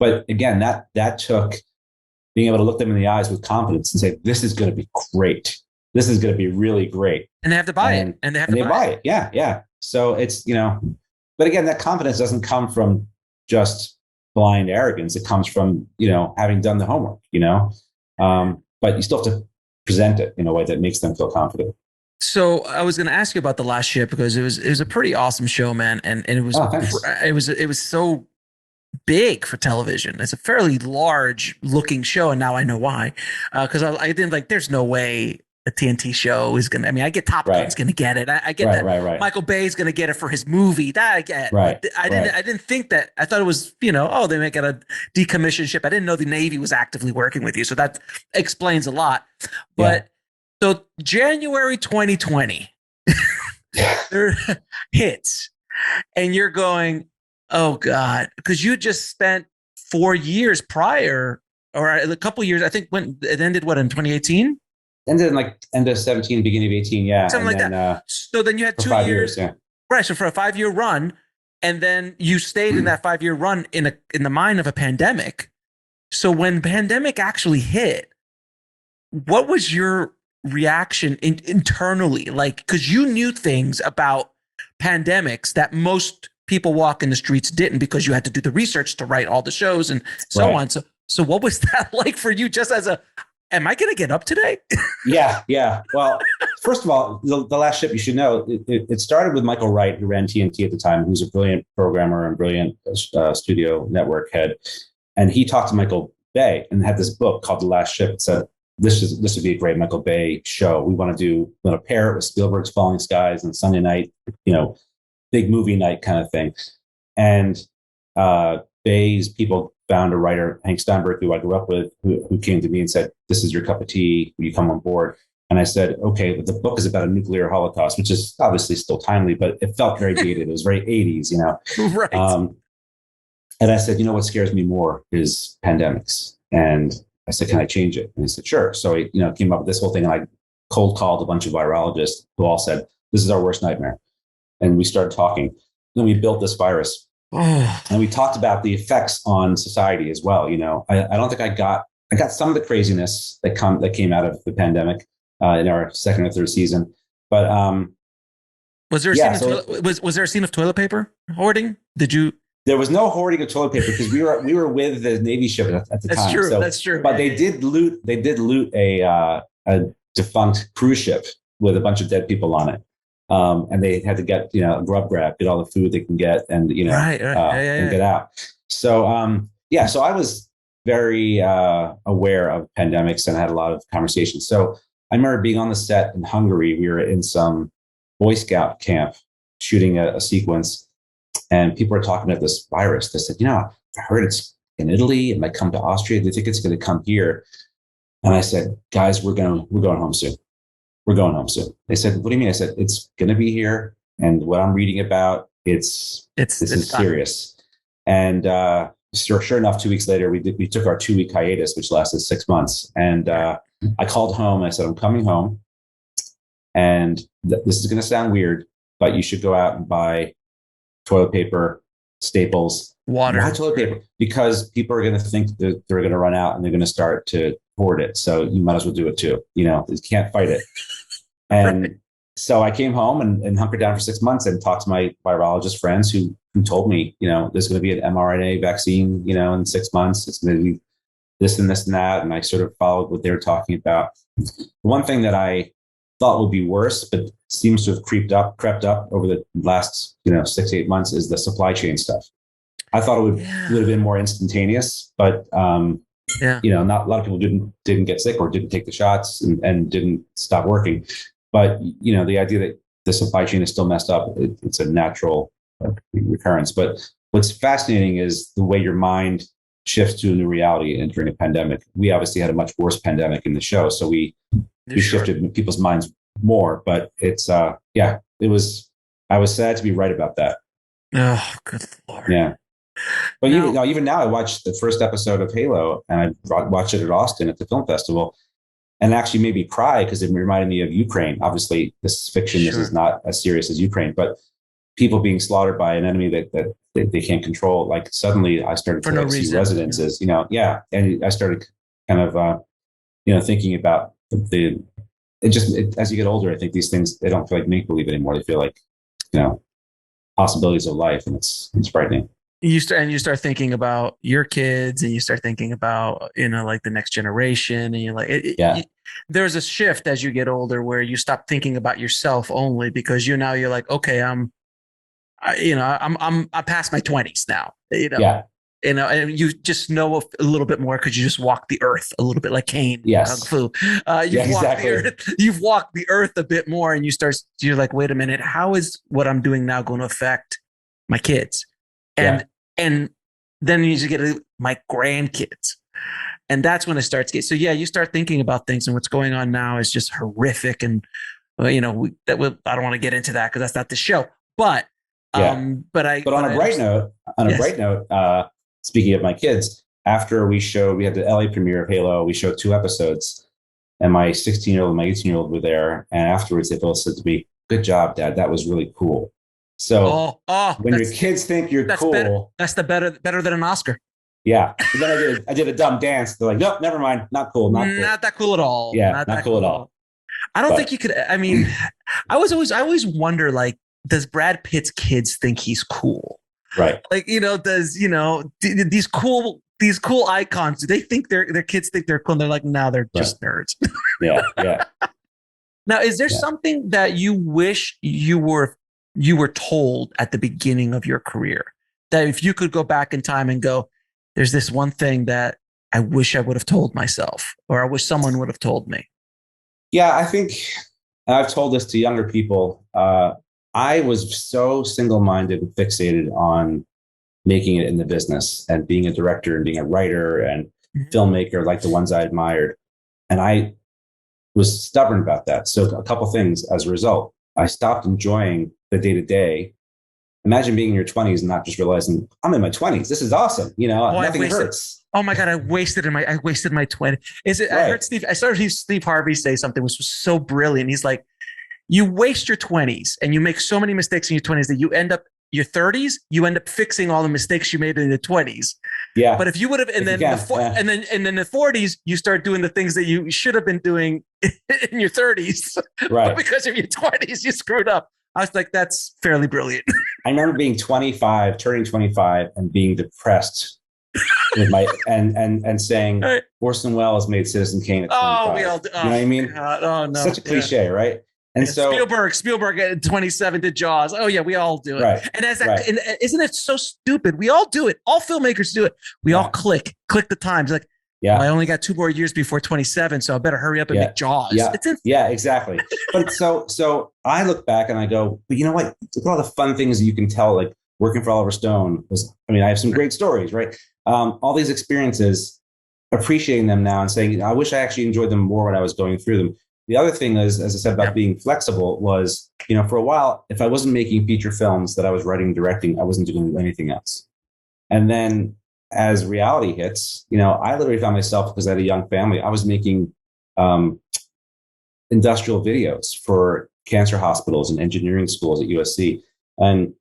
But again, that took being able to look them in the eyes with confidence and say, this is going to be great. This is going to be really great. And they have to buy it. And they have to buy it. Yeah. Yeah. So it's, but again, that confidence doesn't come from just blind arrogance. It comes from, having done the homework, but you still have to present it in a way that makes them feel confident. So I was going to ask you about The Last Ship, because it was a pretty awesome show, man, and it was it was so big for television. It's a fairly large looking show, and now I know why, because I didn't like. There's no way a TNT show is going to. I mean, I get Top Gun's going to get it. I get that. Michael Bay's going to get it for his movie. That I get. I didn't think that. I thought it was, they make it a decommissioned ship. I didn't know the Navy was actively working with you. So that explains a lot. But so January 2020 there hits, and you're going, oh God, because you just spent 4 years prior, or a couple years, I think, when it ended, in 2018? Ended in end of 17, beginning of 18, yeah. Something like that. So then you had 2 years. Yeah. Right. So for a 5-year run, and then you stayed in that 5-year run in the mind of a pandemic. So when pandemic actually hit, what was your reaction internally? Like, because you knew things about pandemics that most people walk in the streets didn't, because you had to do the research to write all the shows and so on. So what was that like for you, just as am I going to get up today? Yeah. Well, first of all, the Last Ship, you should know, it started with Michael Wright, who ran TNT at the time, who's a brilliant programmer and brilliant studio network head. And he talked to Michael Bay and had this book called The Last Ship. It said, this would be a great Michael Bay show. We want to pair it with Spielberg's Falling Skies and Sunday night, big movie night kind of thing. And Bay's people found a writer, Hank Steinberg, who I grew up with, who came to me and said, this is your cup of tea. Will you come on board? And I said, okay, but the book is about a nuclear holocaust, which is obviously still timely, but it felt very dated. It was very 80s, Right. And I said, what scares me more is pandemics. And I said, can I change it? And he said, sure. So he, came up with this whole thing. And I cold called a bunch of virologists who all said, this is our worst nightmare. And we started talking. Then we built this virus. And we talked about the effects on society as well. I don't think I got some of the craziness that came out of the pandemic in our second or third season. But was there a scene of toilet paper hoarding? There was no hoarding of toilet paper because we were with the Navy ship at the time. True. That's true. But they did loot a defunct cruise ship with a bunch of dead people on it. And they had to get, a grub grab, get all the food they can get and, and get out. So, so I was very aware of pandemics and had a lot of conversations. So I remember being on the set in Hungary. We were in some Boy Scout camp shooting a sequence and people were talking about this virus. They said, I heard it's in Italy. It might come to Austria. They think it's going to come here. And I said, guys, we're going home soon. We're going home soon. They said, what do you mean? I said, it's going to be here. And what I'm reading about, this is serious. And sure enough, 2 weeks later, we took our 2-week hiatus, which lasted 6 months. And I called home and I said, I'm coming home. And this is going to sound weird, but you should go out and buy toilet paper, staples, water. Buy toilet paper, because people are going to think that they're going to run out and they're going to start to hoard it. So you might as well do it too. You can't fight it. And right. So I came home and hunkered down for 6 months and talked to my virologist friends who told me, there's going to be an mRNA vaccine, in 6 months. It's going to be this and this and that. And I sort of followed what they were talking about. One thing that I thought would be worse, but seems to have crept up over the last, 6 to 8 months is the supply chain stuff. I thought it would have been more instantaneous, but not a lot of people didn't get sick or didn't take the shots and didn't stop working. But the idea that the supply chain is still messed up, it's a natural recurrence. But what's fascinating is the way your mind shifts to a new reality. And during a pandemic, we obviously had a much worse pandemic in the show, so we shifted people's minds more. But it's it was. I was sad to be right about that. Oh, good Lord. Yeah. But even now, I watched the first episode of Halo, and I watched it at Austin at the film festival, and actually made me cry because it reminded me of Ukraine. Obviously, this is fiction. Sure. This is not as serious as Ukraine, but people being slaughtered by an enemy that they can't control. Like suddenly, I started to see residences. And I started kind of thinking about as you get older, I think these things, they don't feel like make believe anymore. They feel like possibilities of life, and it's frightening. You start thinking about your kids, and you start thinking about like the next generation, and you're like, there's a shift as you get older where you stop thinking about yourself only, because you're like, okay, I'm past my 20s now, and you just know a little bit more because you just walk the earth a little bit, like Kane. Yes. Kung Fu. You've walked the earth a bit more, and you're like, wait a minute, how is what I'm doing now going to affect my kids? And then you just get my grandkids. And that's when it starts getting, so you start thinking about things, and what's going on now is just horrific. And, I don't want to get into that because that's not the show, but on a bright note, speaking of my kids, after we had the LA premiere of Halo, we showed 2 episodes, and my 16-year-old and my 18-year-old were there. And afterwards they both said to me, "Good job, Dad. That was really cool." So when your kids think you're cool, that's better than an Oscar. Yeah. And then I did a dumb dance. They're like, nope, never mind. Not cool. Not that cool at all. Yeah. Not cool at all. I don't think you could. I mean, I always wonder, like, does Brad Pitt's kids think he's cool? Right. Like, does, these cool icons, do they think their kids think they're cool? And they're like, no, they're just nerds. Yeah. Now, is there something that you wish you were told at the beginning of your career, that if you could go back in time and go, there's this one thing that I wish I would have told myself, or I wish someone would have told me? Yeah, I think I've told this to younger people. I was so single-minded and fixated on making it in the business and being a director and being a writer and filmmaker, like the ones I admired. And I was stubborn about that. So a couple things as a result, I stopped enjoying the day-to-day. Imagine being in your 20s and not just realizing I'm in my 20s. This is awesome. Nothing hurts. Oh my God, I wasted my 20. Is it? Right. I started Steve Harvey say something which was so brilliant. He's like, you waste your 20s and you make so many mistakes in your 20s that you end up your 30s, you end up fixing all the mistakes you made in the 20s. Yeah. But if you would have, and then the 40s, you start doing the things that you should have been doing in your 30s. Right. But because of your 20s, you screwed up. I was like, that's fairly brilliant. I remember being turning 25 and being depressed with my, and saying, Orson Welles made Citizen Kane at 25. Oh, we all do. You know what I mean? Oh, no. Such a cliche, right? And so Spielberg at 27 did Jaws. Oh yeah, we all do it. Right. And and isn't it so stupid? We all do it. All filmmakers do it. We all click the times. Like, well, I only got 2 more years before 27, so I better hurry up and make Jaws. Yeah, exactly. But so I look back and I go, but you know what? Look at all the fun things you can tell, like working for Oliver Stone. I have some great stories, right? All these experiences, appreciating them now and saying, I wish I actually enjoyed them more when I was going through them. The other thing is, as I said about being flexible, was, for a while, if I wasn't making feature films that I was writing and directing, I wasn't doing anything else. And then as reality hits, I literally found myself, because I had a young family, I was making industrial videos for cancer hospitals and engineering schools at USC, and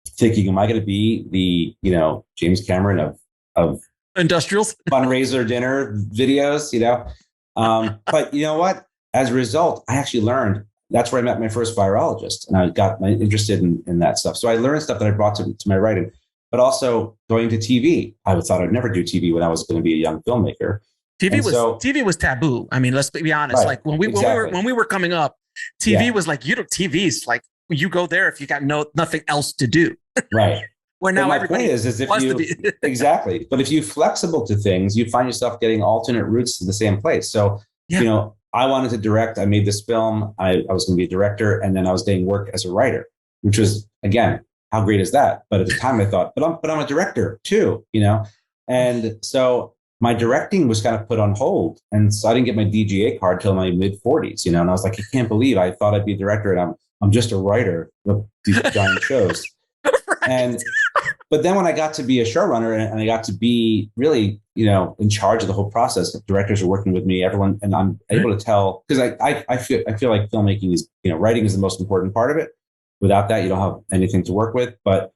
thinking, am I going to be the, James Cameron of industrials fundraiser dinner videos, but you know what? As a result, I actually learned. That's where I met my first virologist, and I got interested in that stuff. So I learned stuff that I brought to my writing, but also going to TV. I thought I'd never do TV when I was going to be a young filmmaker. TV was taboo. I mean, let's be honest. Right, like when we were coming up, TV was like, TV's like, you go there if you got nothing else to do. Right. Where now my point is if you exactly, but if you're flexible to things, you find yourself getting alternate routes to the same place. So I wanted to direct. I made this film. I was going to be a director, and then I was getting work as a writer, which was, again, how great is that? But at the time, I thought, but I'm a director too, And so my directing was kind of put on hold, and so I didn't get my DGA card till my mid 40s, And I was like, I can't believe I thought I'd be a director, and I'm just a writer of these giant shows. Right. But then when I got to be a showrunner and I got to be really, in charge of the whole process, directors are working with me, everyone, and I'm able to tell, because I feel like filmmaking is, writing is the most important part of it. Without that, you don't have anything to work with. But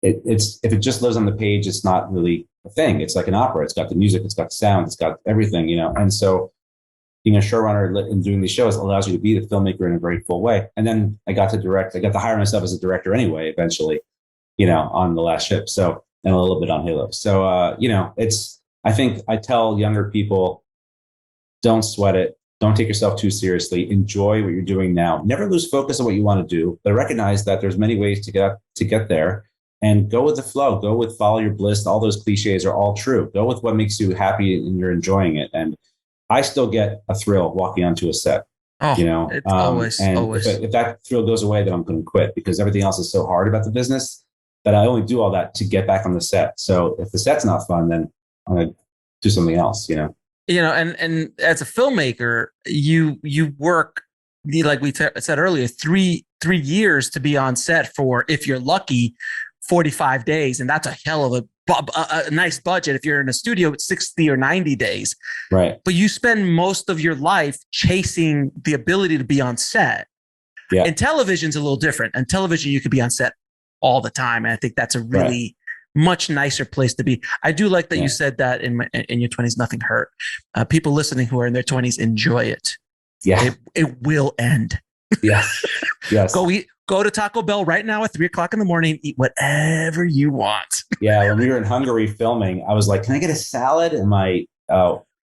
it's if it just lives on the page, it's not really a thing. It's like an opera. It's got the music, it's got the sound, it's got everything, And so being a showrunner and doing these shows allows you to be the filmmaker in a very full way. And then I got to direct. I got to hire myself as a director anyway, eventually. On The Last Ship. So, and a little bit on Halo. So, I think I tell younger people, don't sweat it. Don't take yourself too seriously. Enjoy what you're doing now. Never lose focus on what you want to do, but recognize that there's many ways to get there, and go with the flow. Go with follow your bliss. All those cliches are all true. Go with what makes you happy and you're enjoying it. And I still get a thrill walking onto a set. It's always. If that thrill goes away, then I'm going to quit, because everything else is so hard about the business that I only do all that to get back on the set. So if the set's not fun, then I'm going to do something else, And as a filmmaker, you work, like we said earlier, three years to be on set for, if you're lucky, 45 days. And that's a hell of a nice budget. If you're in a studio, it's 60 or 90 days. Right. But you spend most of your life chasing the ability to be on set. Yeah. And television's a little different. And television, you could be on set all the time. And I think that's a really much nicer place to be. I do like that you said that in your 20s, nothing hurt. People listening who are in their 20s, enjoy it. Yeah. It will end. Yes. Yes. Go to Taco Bell right now at 3:00 in the morning, eat whatever you want. Yeah. When we were in Hungary filming, I was like, can I get a salad? And my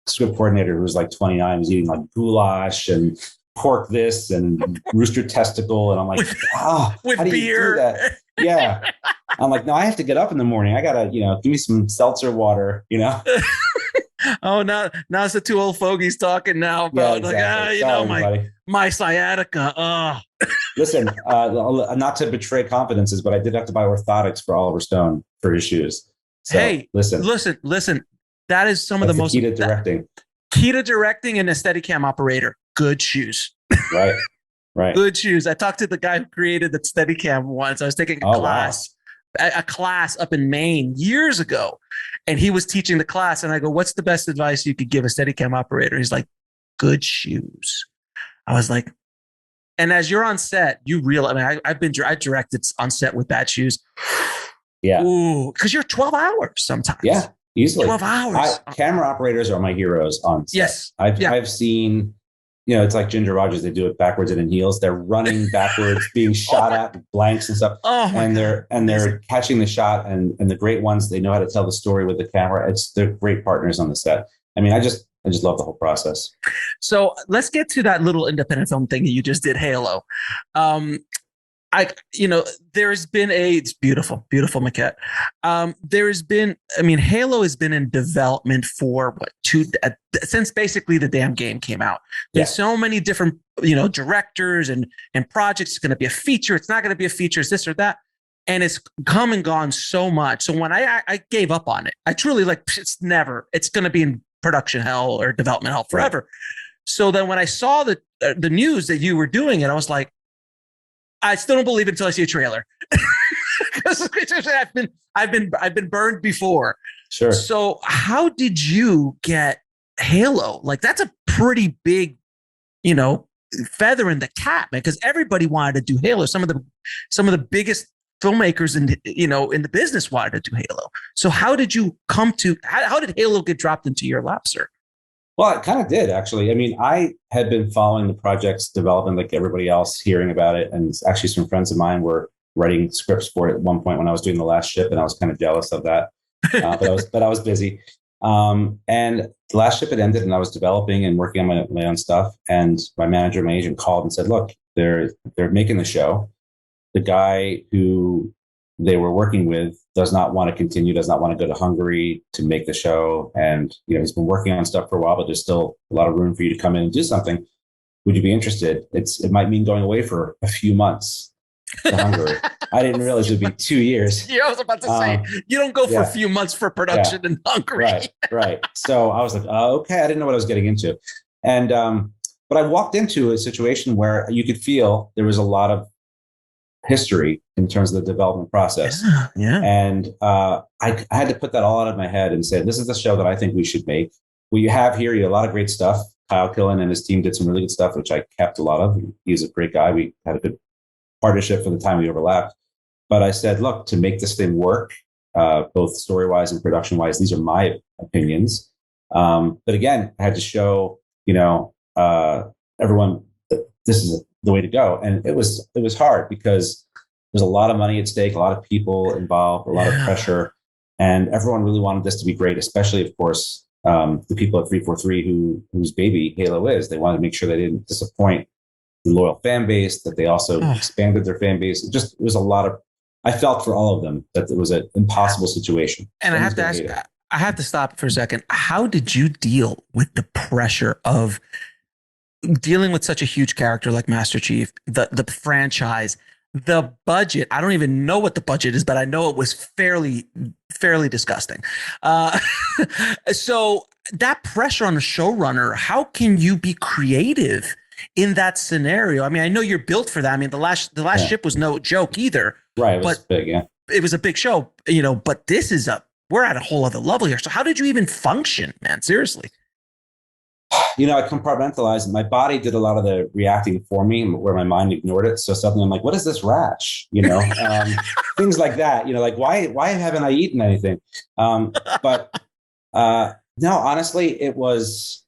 script coordinator, who was like 29, was eating like goulash and pork this and rooster testicle. And I'm like, how do beer. you do that? Yeah. I'm like, no, I have to get up in the morning. I gotta, give me some seltzer water, Oh, now it's the two old fogies talking now about Sorry, my sciatica. Oh. Listen, not to betray confidences, but I did have to buy orthotics for Oliver Stone for his shoes. So, hey, listen. That is some of the most key to directing. Key to directing and a Steadicam operator. Good shoes. Right. Good shoes. I talked to the guy who created the Steadicam once. I was taking a class up in Maine years ago, and he was teaching the class. And I go, "What's the best advice you could give a Steadicam operator?" He's like, "Good shoes." I was like, and as you're on set, you realize. I mean, I directed on set with bad shoes. Yeah. Ooh, because you're 12 hours sometimes. Yeah, easily 12 hours. Camera operators are my heroes on set. Yes. I've seen. It's like Ginger Rogers. They do it backwards and in heels. They're running backwards, being shot at with blanks and stuff. They're catching the shot. And the great ones, they know how to tell the story with the camera. They're great partners on the set. I mean, I just love the whole process. So let's get to that little independent film thing that you just did, Halo. There's been it's beautiful maquette. Halo has been in development for since basically the damn game came out. There's so many different, directors and projects. It's going to be a feature. It's not going to be a feature. It's this or that. And it's come and gone so much. So when I gave up on it, I truly it's going to be in production hell or development hell forever. Right. So then when I saw the news that you were doing it, I was like, I still don't believe it until I see a trailer. Because I've been burned before. Sure. So how did you get Halo? Like, that's a pretty big, feather in the cap, man. Because everybody wanted to do Halo. Some of the biggest filmmakers in the business wanted to do Halo. So how did you come to? How did Halo get dropped into your lap, sir? Well, it kind of did, actually. I mean, I had been following the project's development like everybody else, hearing about it. And actually some friends of mine were writing scripts for it at one point when I was doing The Last Ship, and I was kind of jealous of that. But I was busy. And The Last Ship had ended, and I was developing and working on my own stuff. And my manager, my agent, called and said, "Look, they're making the show. The guy who they were working with does not want to continue, does not want to go to Hungary to make the show. And, he's been working on stuff for a while, but there's still a lot of room for you to come in and do something. Would you be interested? It might mean going away for a few months to Hungary." I didn't realize it would be 2 years. Yeah, I was about to say, you don't go for a few months for production in Hungary. Right. So I was like, okay, I didn't know what I was getting into. And, but I walked into a situation where you could feel there was a lot of history in terms of the development process. Yeah. And I had to put that all out of my head and say, this is the show that I think we should make. What you have here, you have a lot of great stuff. Kyle Killen and his team did some really good stuff, which I kept a lot of. He's a great guy. We had a good partnership for the time we overlapped. But I said, look, to make this thing work, both story-wise and production-wise, these are my opinions. But again, I had to show, everyone that this is the way to go. And it was hard because there's a lot of money at stake, a lot of people involved, a lot of pressure, and everyone really wanted this to be great, especially, of course, the people at 343 whose baby Halo is. They wanted to make sure they didn't disappoint the loyal fan base, that they also expanded their fan base. It was a lot of, I felt for all of them that it was an impossible situation. And I have to ask, I have to stop for a second. How did you deal with the pressure of dealing with such a huge character like Master Chief, the franchise, the budget? I don't even know what the budget is, but I know it was fairly disgusting. So that pressure on the showrunner, how can you be creative in that scenario? I mean, I know you're built for that. I mean, the last ship was no joke either. Right. It was big. Yeah. It was a big show, but this is we're at a whole other level here. So how did you even function, man? Seriously. I compartmentalized. My body did a lot of the reacting for me, where my mind ignored it. So suddenly I'm like, what is this rash? Things like that, like, why haven't I eaten anything? But no, honestly, I was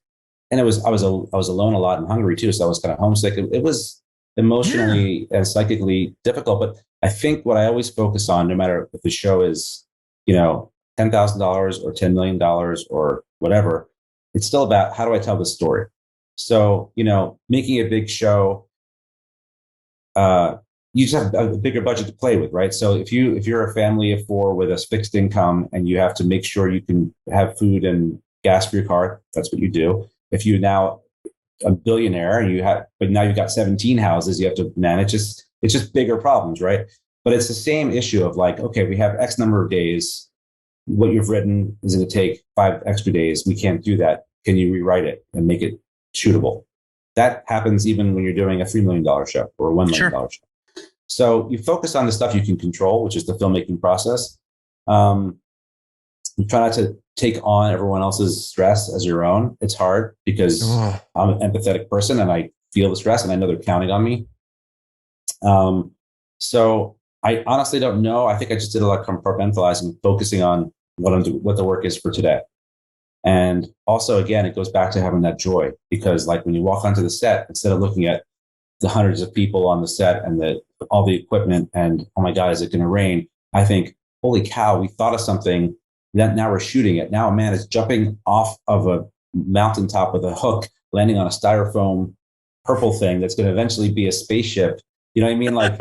alone a lot in Hungary too. So I was kind of homesick. It was emotionally and psychically difficult, but I think what I always focus on, no matter if the show is, $10,000 or $10 million or whatever, it's still about, how do I tell the story? So, making a big show, you just have a bigger budget to play with, right? So if you're a family of four with a fixed income and you have to make sure you can have food and gas for your car, that's what you do. If you're now a billionaire and but now you've got 17 houses you have to manage, it's just bigger problems, right? But it's the same issue of like, okay, we have X number of days. What you've written is going to take 5 extra days. We can't do that. Can you rewrite it and make it shootable? That happens even when you're doing a $3 million show or a $1 million show. So you focus on the stuff you can control, which is the filmmaking process. You try not to take on everyone else's stress as your own. It's hard because I'm an empathetic person and I feel the stress and I know they're counting on me. So I honestly don't know. I think I just did a lot of compartmentalizing, focusing on what the work is for today. And also, again, it goes back to having that joy, because like when you walk onto the set, instead of looking at the hundreds of people on the set and all the equipment and, oh my God, is it going to rain? I think, holy cow, we thought of something that now we're shooting it. Now a man is jumping off of a mountaintop with a hook, landing on a styrofoam purple thing that's going to eventually be a spaceship. You know what I mean? Like,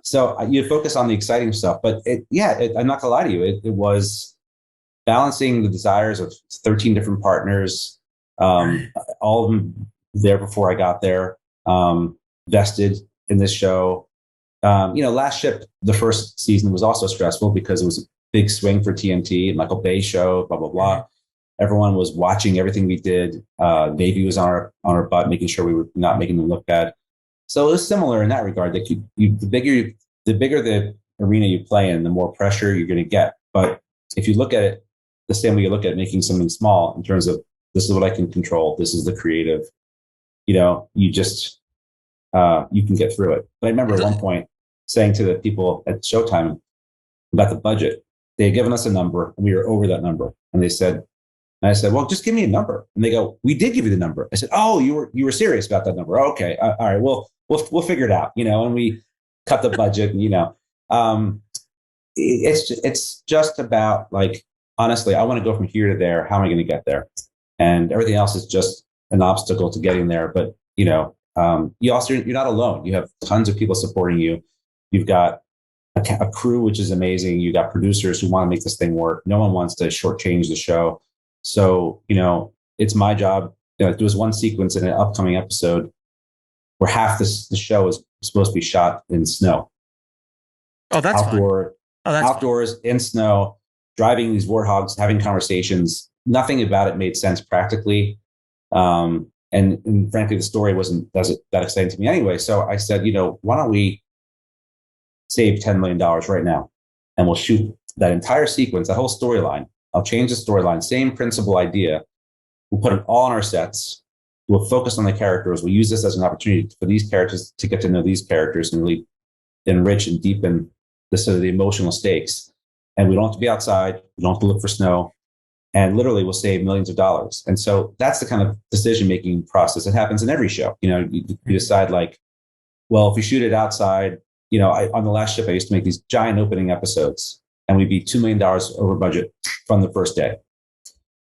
so you focus on the exciting stuff, but I'm not gonna lie to you. It was balancing the desires of 13 different partners, all of them there before I got there, vested in this show. Last Ship, the first season, was also stressful because it was a big swing for TNT, Michael Bay show, blah, blah, blah. Everyone was watching everything we did. Navy was on our butt, making sure we were not making them look bad. So it was similar in that regard. That the bigger the arena you play in, the more pressure you're going to get. But if you look at it the same way you look at making something small, in terms of this is what I can control, this is the creative, you just you can get through it. But I remember at one point saying to the people at Showtime about the budget, they had given us a number and we were over that number, and I said, well, just give me a number. And they go, we did give you the number. I said, oh, you were serious about that number. Okay. All right. Well, we'll figure it out, and we cut the budget and, it's just about like, honestly, I want to go from here to there. How am I going to get there? And everything else is just an obstacle to getting there. But, you're not alone. You have tons of people supporting you. You've got a crew, which is amazing. You got producers who want to make this thing work. No one wants to shortchange the show. So, it's my job. There was one sequence in an upcoming episode where half the show is supposed to be shot in snow. Oh, that's outdoors in snow, driving these warthogs, having conversations. Nothing about it made sense practically. And frankly, the story wasn't that exciting to me anyway. So I said, why don't we save $10 million right now? And we'll shoot that entire sequence, that whole storyline. I'll change the storyline, same principal idea. We'll put it all on our sets. We'll focus on the characters. We'll use this as an opportunity for these characters to get to know these characters and really enrich and deepen the emotional stakes. And we don't have to be outside. We don't have to look for snow. And literally we'll save millions of dollars. And so that's the kind of decision-making process that happens in every show. You decide like, well, if we shoot it outside, on the Last Ship, I used to make these giant opening episodes and we'd be $2 million over budget from the first day.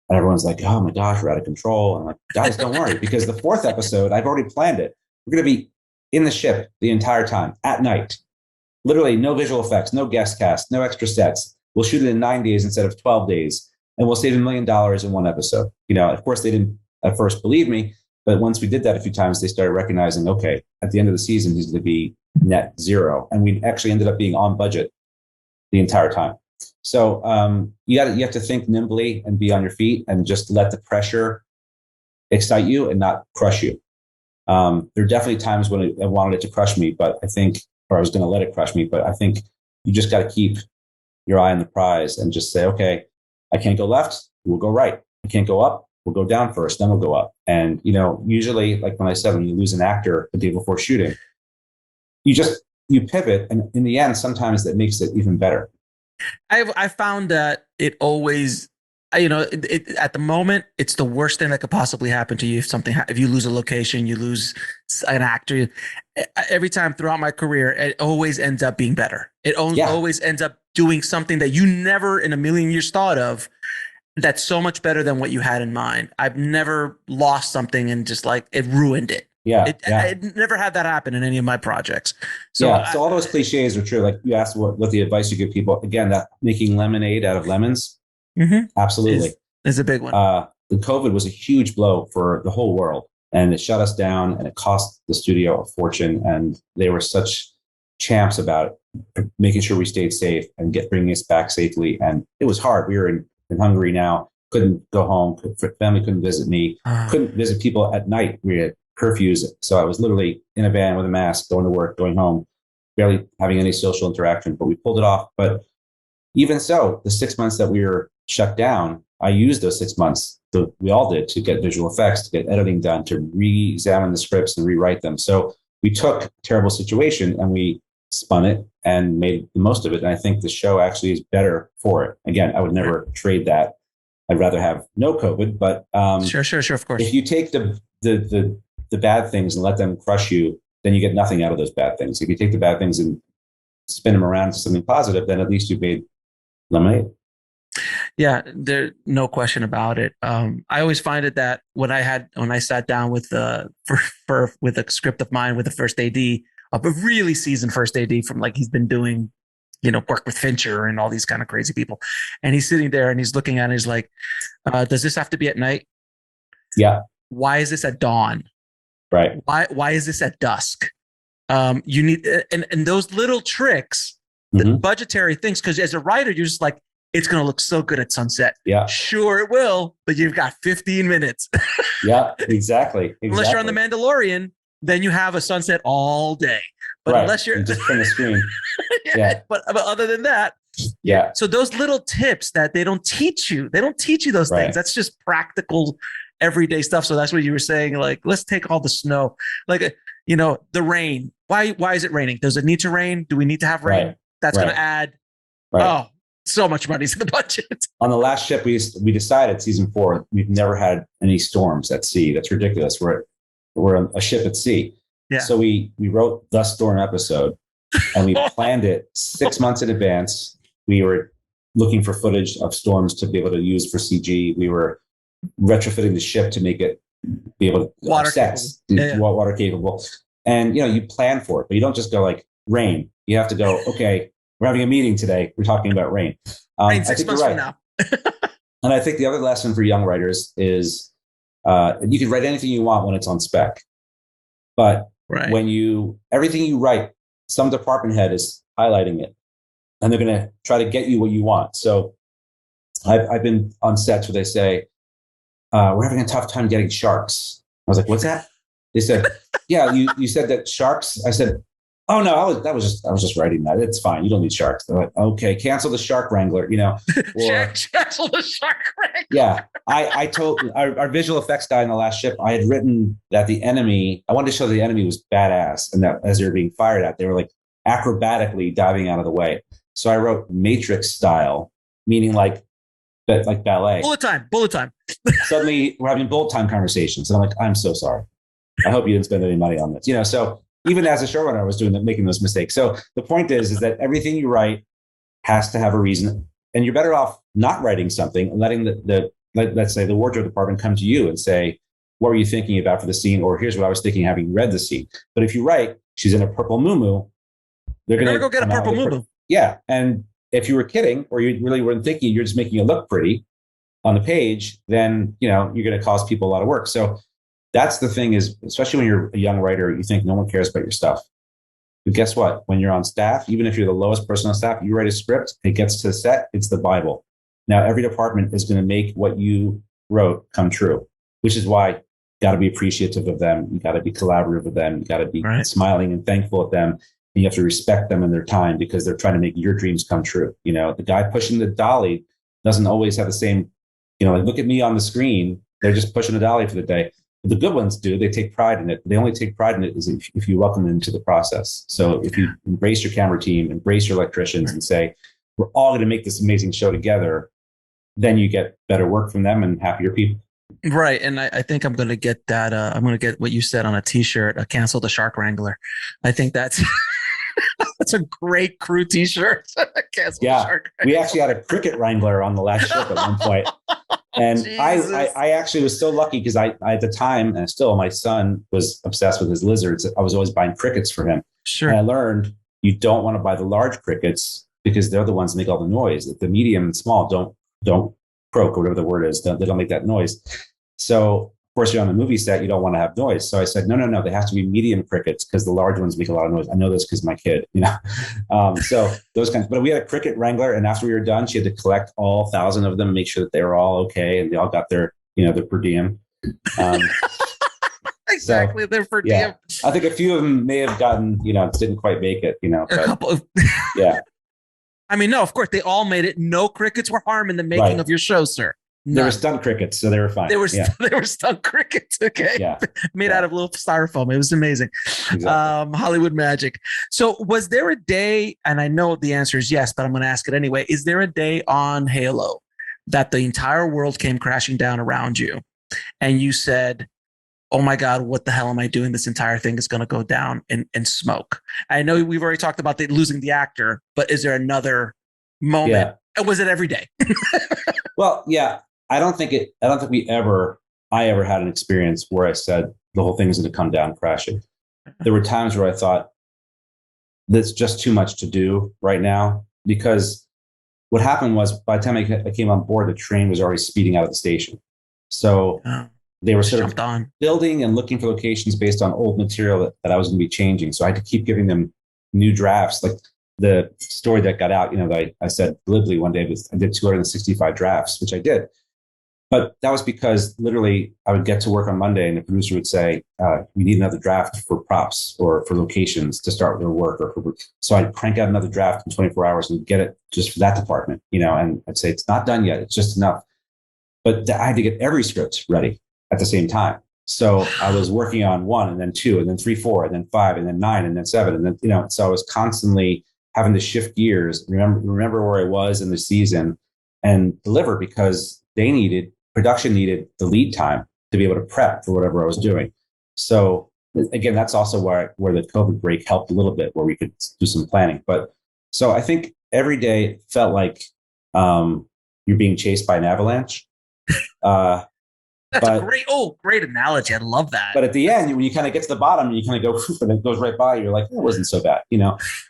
And everyone's like, oh my gosh, we're out of control. And I'm like, guys, don't worry, because the fourth episode, I've already planned it. We're going to be in the ship the entire time at night. Literally no visual effects, no guest cast, no extra sets. We'll shoot it in 9 days instead of 12 days. And we'll save $1 million in one episode. Of course, they didn't at first believe me. But once we did that a few times, they started recognizing, okay, at the end of the season, he's going to be net zero. And we actually ended up being on budget the entire time. So you have to think nimbly and be on your feet and just let the pressure excite you and not crush you. There are definitely times when I wanted it to crush me, but I think, or I was going to let it crush me, but I think you just got to keep your eye on the prize and just say, okay, I can't go left, we'll go right. I can't go up, we'll go down first, then we'll go up. And, usually, like when I said, when you lose an actor the day before shooting, you pivot. And in the end, sometimes that makes it even better. I found that it always, at the moment, it's the worst thing that could possibly happen to you. If you lose a location, you lose an actor. Every time throughout my career, it always ends up being better. It always ends up doing something that you never in a million years thought of. that's so much better than what you had in mind. I've never lost something and just like it ruined it. Yeah, I never had that happen in any of my projects. So so all those cliches are true. Like you asked what the advice you give people. Again, that making lemonade out of lemons. Absolutely. Is a big one. The COVID was a huge blow for the whole world, and it shut us down, and it cost the studio a fortune. And they were such champs about making sure we stayed safe and bringing us back safely. And it was hard. We were in Hungary now, couldn't go home. Family couldn't visit me, couldn't visit people at night. We had curfews. So I was literally in a van with a mask, going to work, going home, barely having any social interaction, but we pulled it off. But even so, the 6 months that we were shut down, I used those 6 months, we all did, to get visual effects, to get editing done, to re-examine the scripts and rewrite them. So we took a terrible situation and we spun it and made the most of it. And I think the show actually is better for it. Again, I would never trade that. I'd rather have no COVID, but sure, of course. If you take the bad things and let them crush you, then you get nothing out of those bad things. If you take the bad things and spin them around to something positive, then at least you've made lemonade. Yeah, there's no question about it. I always find it that when I sat down with with a script of mine with the first AD, a really seasoned first AD from like he's been doing, work with Fincher and all these kind of crazy people, and he's sitting there and he's looking at it and he's like, does this have to be at night? Yeah. Why is this at dawn? Right. Why is this at dusk? You need and those little tricks, the budgetary things, because as a writer, you're just like, it's going to look so good at sunset. Yeah. Sure it will, but you've got 15 minutes. Yeah, exactly. Unless you're on The Mandalorian, then you have a sunset all day. But unless you're just from the screen. Yeah. But other than that, yeah. So those little tips that they don't teach you those things. That's just practical everyday stuff. So that's what you were saying. Like, let's take all the snow, like, the rain. Why is it raining? Does it need to rain? Do we need to have rain? Right. That's going to add, so much money to the budget. On the last ship, we decided season 4, we've never had any storms at sea. That's ridiculous. We're a ship at sea. Yeah. So we wrote the storm episode and we planned it 6 months in advance. We were looking for footage of storms to be able to use for CG. We were retrofitting the ship to make it be able to water capable. And you plan for it, but you don't just go like rain. You have to go, okay, we're having a meeting today. We're talking about rain. Rain 6 months from now. And I think the other lesson for young writers is you can write anything you want when it's on spec. But when everything you write, some department head is highlighting it and they're going to try to get you what you want. So I've been on sets where they say, we're having a tough time getting sharks. I was like, what's that? They said, yeah, you said that sharks. I said, oh no, I was just writing that. It's fine. You don't need sharks. They're like, okay, cancel the shark wrangler, cancel the shark wrangler. Yeah. I told our visual effects guy in the last ship, I had written that I wanted to show the enemy was badass. And that as they were being fired at, they were like acrobatically diving out of the way. So I wrote Matrix style, meaning like ballet. Bullet time. Suddenly we're having bullet time conversations. And I'm like, I'm so sorry. I hope you didn't spend any money on this. So even as a showrunner, I was making those mistakes. So the point is that everything you write has to have a reason, and you're better off not writing something and letting let's say the wardrobe department come to you and say, what were you thinking about for the scene? Or here's what I was thinking having read the scene. But if you write, she's in a purple muumuu, they're going to go get a purple muumuu. Yeah. And if you were kidding, or you really weren't thinking, you're just making it look pretty on the page, then, you're going to cause people a lot of work. So that's the thing is, especially when you're a young writer, you think no one cares about your stuff. But guess what? When you're on staff, even if you're the lowest person on staff, you write a script, it gets to the set, it's the Bible. Now, every department is going to make what you wrote come true, which is why you got to be appreciative of them. You got to be collaborative with them. You got to be smiling and thankful at them. And you have to respect them and their time because they're trying to make your dreams come true. The guy pushing the dolly doesn't always have the same, like look at me on the screen. They're just pushing a dolly for the day. The good ones do. They take pride in it. They only take pride in it is if you welcome them into the process. So if you embrace your camera team, embrace your electricians and say, we're all going to make this amazing show together, then you get better work from them and happier people. Right. And I think I'm going to get that. I'm going to get what you said on a t-shirt, cancel the shark wrangler. I think that's That's a great crew T-shirt. Yeah, we actually had a cricket wrangler on the last ship at one point. And I actually was so lucky because I at the time, and still my son was obsessed with his lizards. I was always buying crickets for him. Sure. And I learned you don't want to buy the large crickets because they're the ones that make all the noise. The medium and small don't croak or whatever the word is. They don't make that noise. So of course you're on the movie set, you don't want to have noise. So I said, no, they have to be medium crickets because the large ones make a lot of noise. I know this because my kid, so those kinds. But we had a cricket wrangler, and after we were done, she had to collect all 1,000 of them, make sure that they were all okay, and they all got their their per diem. Exactly, they're per diem. Yeah, I think a few of them may have gotten didn't quite make it. But, a couple of yeah. I mean, no, of course they all made it. No crickets were harmed in the making of your show, sir. None. They were stunt crickets, so they were fine. They were stunt crickets, okay? Yeah. Made out of little styrofoam. It was amazing. Exactly. Hollywood magic. So was there a day, and I know the answer is yes, but I'm going to ask it anyway. Is there a day on Halo that the entire world came crashing down around you and you said, oh my God, what the hell am I doing? This entire thing is going to go down in smoke. I know we've already talked about losing the actor, but is there another moment? Yeah. And was it every day? Well, yeah. I don't think I ever had an experience where I said the whole thing is going to come down crashing. There were times where I thought there's just too much to do right now, because what happened was by the time I came on board, the train was already speeding out of the station. So they were sort of building and looking for locations based on old material that I was going to be changing. So I had to keep giving them new drafts. Like the story that got out, that I said glibly one day, I did 265 drafts, which I did. But that was because literally I would get to work on Monday and the producer would say, we need another draft for props or for locations to start their work. So I'd crank out another draft in 24 hours and get it just for that department, and I'd say, it's not done yet. It's just enough. But I had to get every script ready at the same time. So I was working on 1 and then 2 and then 3, 4 and then 5 and then 9 and then 7. And then, so I was constantly having to shift gears, remember where I was in the season and deliver, because production needed the lead time to be able to prep for whatever I was doing. So again, that's also where the COVID break helped a little bit, where we could do some planning. But so I think every day it felt like you're being chased by an avalanche. That's a great analogy. I love that. But at the end, when you kind of get to the bottom, you kind of go, and it goes right by. You're like, it wasn't so bad,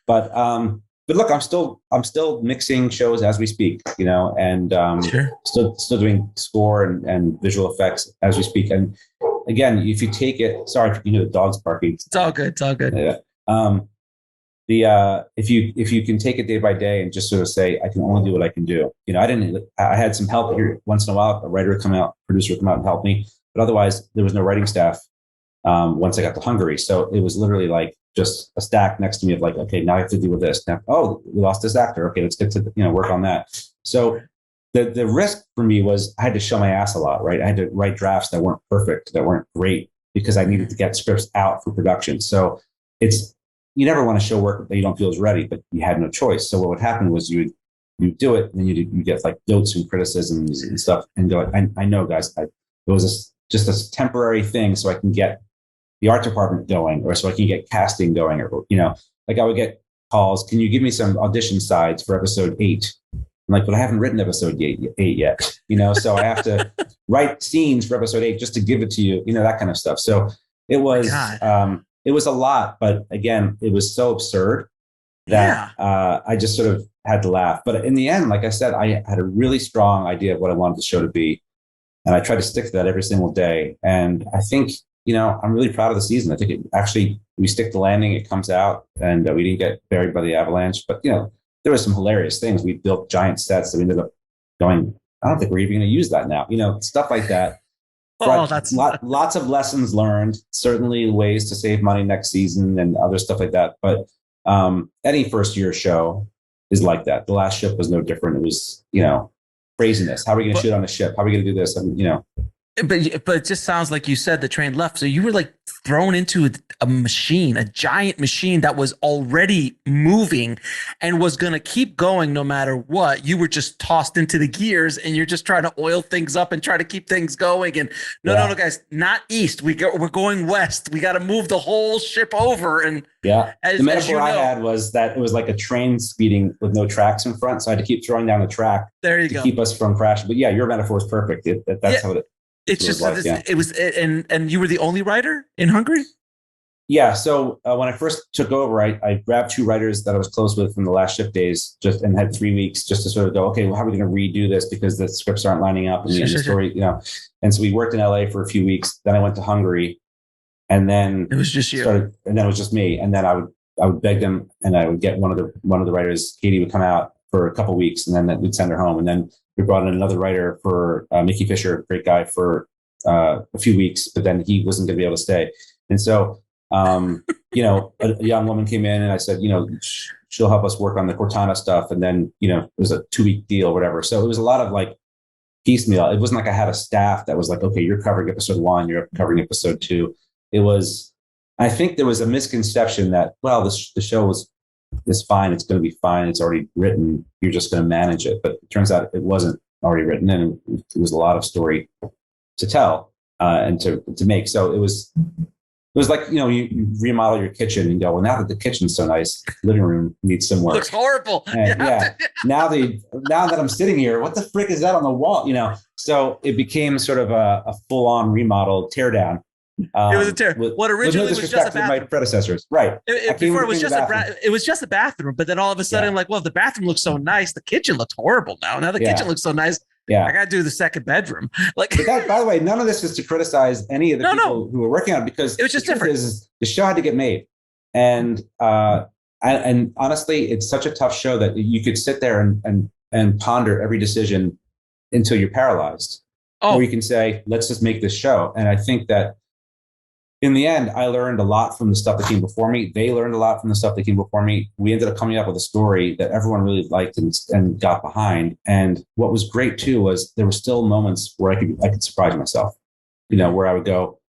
But look, I'm still mixing shows as we speak, and sure. still doing score and visual effects as we speak. And again, if you take it, sorry if you hear the dogs barking. It's all good. It's all good. Yeah. If you can take it day by day and just sort of say, I can only do what I can do. I had some help here once in a while. A writer would come out, producer would come out and help me, but otherwise there was no writing staff once I got to Hungary. So it was literally like just a stack next to me of like, okay, now I have to deal with this. Now, we lost this actor. Okay, let's get to work on that. So the risk for me was I had to show my ass a lot, right? I had to write drafts that weren't perfect, that weren't great, because I needed to get scripts out for production. So you never want to show work that you don't feel is ready, but you had no choice. So what would happen was you do it, and then you get like notes and criticisms and stuff, and go, I know, guys, it was just a temporary thing, so I can get the art department going, or so I can get casting going, or like I would get calls. Can you give me some audition sides for episode 8? I'm like, but I haven't written episode 8 yet, so I have to write scenes for episode 8 just to give it to you, that kind of stuff. So it was. It was a lot, but again, it was so absurd that I just sort of had to laugh. But in the end, like I said, I had a really strong idea of what I wanted the show to be. And I tried to stick to that every single day. And I think, I'm really proud of the season. I think we stick the landing, it comes out, and we didn't get buried by the avalanche. But, there were some hilarious things. We built giant sets that we ended up going, I don't think we're even going to use that now, stuff like that. That's lots of lessons learned, certainly ways to save money next season and other stuff like that. But any first year show is like that. The Last Ship was no different. It was, craziness. How are we going to shoot on a ship? How are we going to do this? And, But it just sounds like you said the train left. So you were like thrown into a machine, a giant machine that was already moving and was going to keep going no matter what. You were just tossed into the gears and you're just trying to oil things up and try to keep things going. And no, guys, not east. We're going west. We got to move the whole ship over. And the metaphor I had was that it was like a train speeding with no tracks in front. So I had to keep throwing down the track to keep us from crashing. But yeah, your metaphor is perfect. That's how it. It's just it was, and you were the only writer in Hungary. Yeah. So when I first took over, I grabbed 2 writers that I was close with from the last shift days, and had 3 weeks just to sort of go, okay, well, how are we going to redo this because the scripts aren't lining up and the story, And so we worked in LA for a few weeks. Then I went to Hungary, and then it was just you. And then it was just me. And then I would beg them, and I would get one of the writers, Katie, would come out for a couple of weeks, and then we'd send her home, and then we brought in another writer for Mickey Fisher, great guy, for a few weeks, but then he wasn't going to be able to stay. And so, a young woman came in, and I said, she'll help us work on the Cortana stuff. And then, it was a 2-week deal or whatever. So it was a lot of like piecemeal. It wasn't like I had a staff that was like, okay, you're covering episode 1, you're covering episode 2. It was, I think there was a misconception that, well, the show is fine. It's going to be fine. It's already written. You're just going to manage it. But it turns out it wasn't already written, and it was a lot of story to tell and to make. So it was like, you remodel your kitchen and go, well, now that the kitchen's so nice, living room needs some work. Looks horrible. And now that I'm sitting here, what the frick is that on the wall? So it became sort of a full-on remodel, tear down. It was a tear. What originally was just a bathroom. My predecessors, right? Before it was just a bathroom, but then all of a sudden, if the bathroom looks so nice, the kitchen looks horrible now. Now the kitchen looks so nice. Yeah, I got to do the second bedroom. Like, by the way, none of this is to criticize any of the people who were working on it, because it was just different. The show had to get made, and honestly, it's such a tough show that you could sit there and ponder every decision until you're paralyzed. Or you can say, let's just make this show. And I think that in the end, I learned a lot from the stuff that came before me. They learned a lot from the stuff that came before me. We ended up coming up with a story that everyone really liked and got behind. And what was great too was there were still moments where I could surprise myself, where I would go,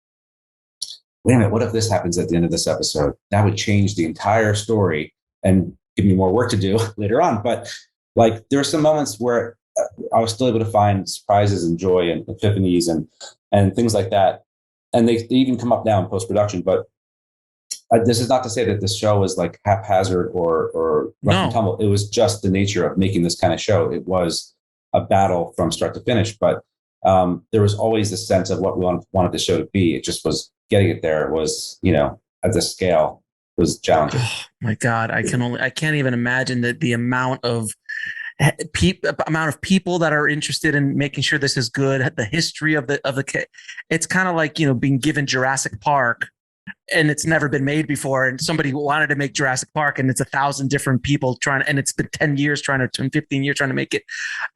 wait a minute, what if this happens at the end of this episode? That would change the entire story and give me more work to do later on. But like, there were some moments where I was still able to find surprises and joy and epiphanies and things like that. And they even come up now in post-production. But this is not to say that this show was like haphazard or rough and tumble. It was just the nature of making this kind of show. It was a battle from start to finish. But there was always the sense of what we wanted the show to be. It just was getting it there. It was, at the scale was challenging. Oh my God. I can't even imagine that the amount of people that are interested in making sure this is good, the history of the it's kind of like, being given Jurassic Park and it's never been made before, and somebody wanted to make Jurassic Park and it's 1,000 different people and it's been 10 years 15 years trying to make it.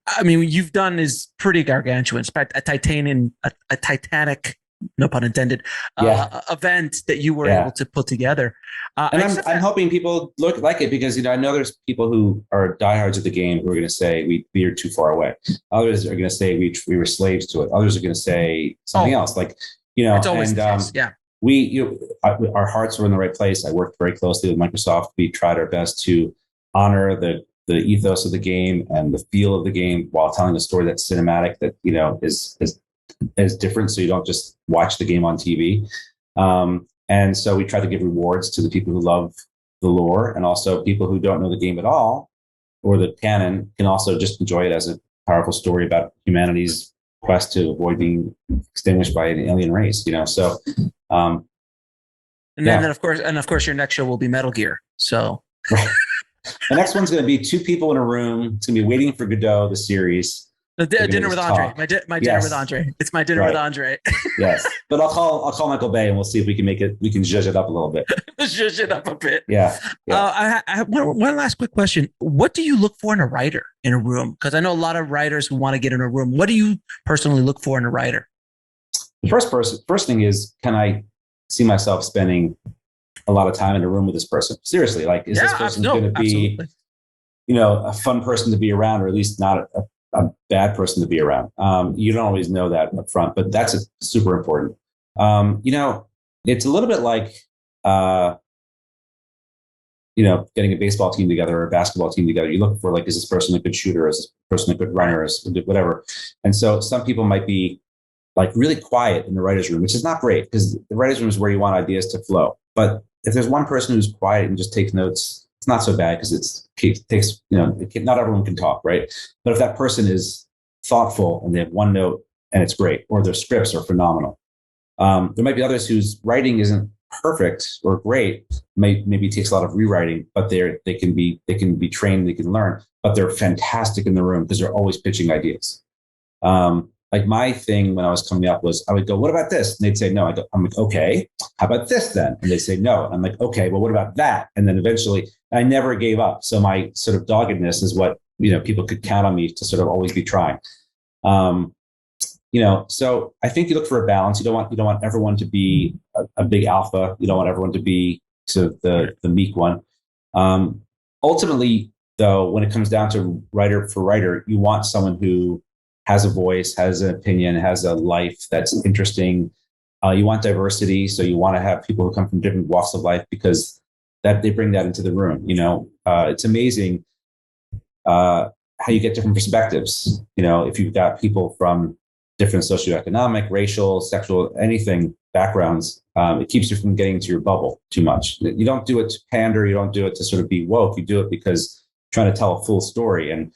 I mean, what you've done is pretty gargantuan. A Titanic, no pun intended, event that you were able to put together. And I'm hoping people like it, because, I know there's people who are diehards of the game who are going to say we are too far away. Others are going to say we were slaves to it. Others are going to say something else. Like, it's always our hearts were in the right place. I worked very closely with Microsoft. We tried our best to honor the ethos of the game and the feel of the game while telling a story that's cinematic, that, is different. So you don't just watch the game on TV. And so we try to give rewards to the people who love the lore, and also people who don't know the game at all or the canon can also just enjoy it as a powerful story about humanity's quest to avoid being extinguished by an alien race, So, and then of course, your next show will be Metal Gear. So the next one's going to be 2 people in a room. It's going to be Waiting for Godot, the series. Dinner with Andre. My dinner with Andre. It's my dinner with Andre. Yes, but I'll call Michael Bay and we'll see if we can make it. We can zhuzh it up a little bit. Zhuzh it up a bit. Yeah. I have one last quick question. What do you look for in a writer in a room? Because I know a lot of writers who want to get in a room. What do you personally look for in a writer? The first thing is, can I see myself spending a lot of time in a room with this person? Seriously, like, is this person going to be, a fun person to be around, or at least not a bad person to be around. You don't always know that up front, but that's super important. It's a little bit like, getting a baseball team together or a basketball team together. You look for, like, is this person a good shooter? Is this person a good runner? Is whatever. And so some people might be like really quiet in the writer's room, which is not great, because the writer's room is where you want ideas to flow. But if there's one person who's quiet and just takes notes, it's not so bad, because it takes, not everyone can talk, right? But if that person is thoughtful and they have one note and it's great, or their scripts are phenomenal. There might be others whose writing isn't perfect or great, maybe takes a lot of rewriting, but they can be trained, they can learn, but they're fantastic in the room because they're always pitching ideas. Like my thing when I was coming up was I would go, what about this? And they'd say no. I'm like, okay, how about this then? And they'd say no. And I'm like, okay, well, what about that? And then eventually I never gave up. So my sort of doggedness is what, people could count on me to sort of always be trying. So I think you look for a balance. You don't want everyone to be a big alpha. You don't want everyone to be sort of the meek one. Ultimately, though, when it comes down to writer for writer, you want someone who has a voice, has an opinion, has a life that's interesting. You want diversity. So you want to have people who come from different walks of life, because that they bring that into the room. It's amazing how you get different perspectives. If you've got people from different socioeconomic, racial, sexual, anything backgrounds, it keeps you from getting into your bubble too much. You don't do it to pander. You don't do it to sort of be woke. You do it because you're trying to tell a full story. And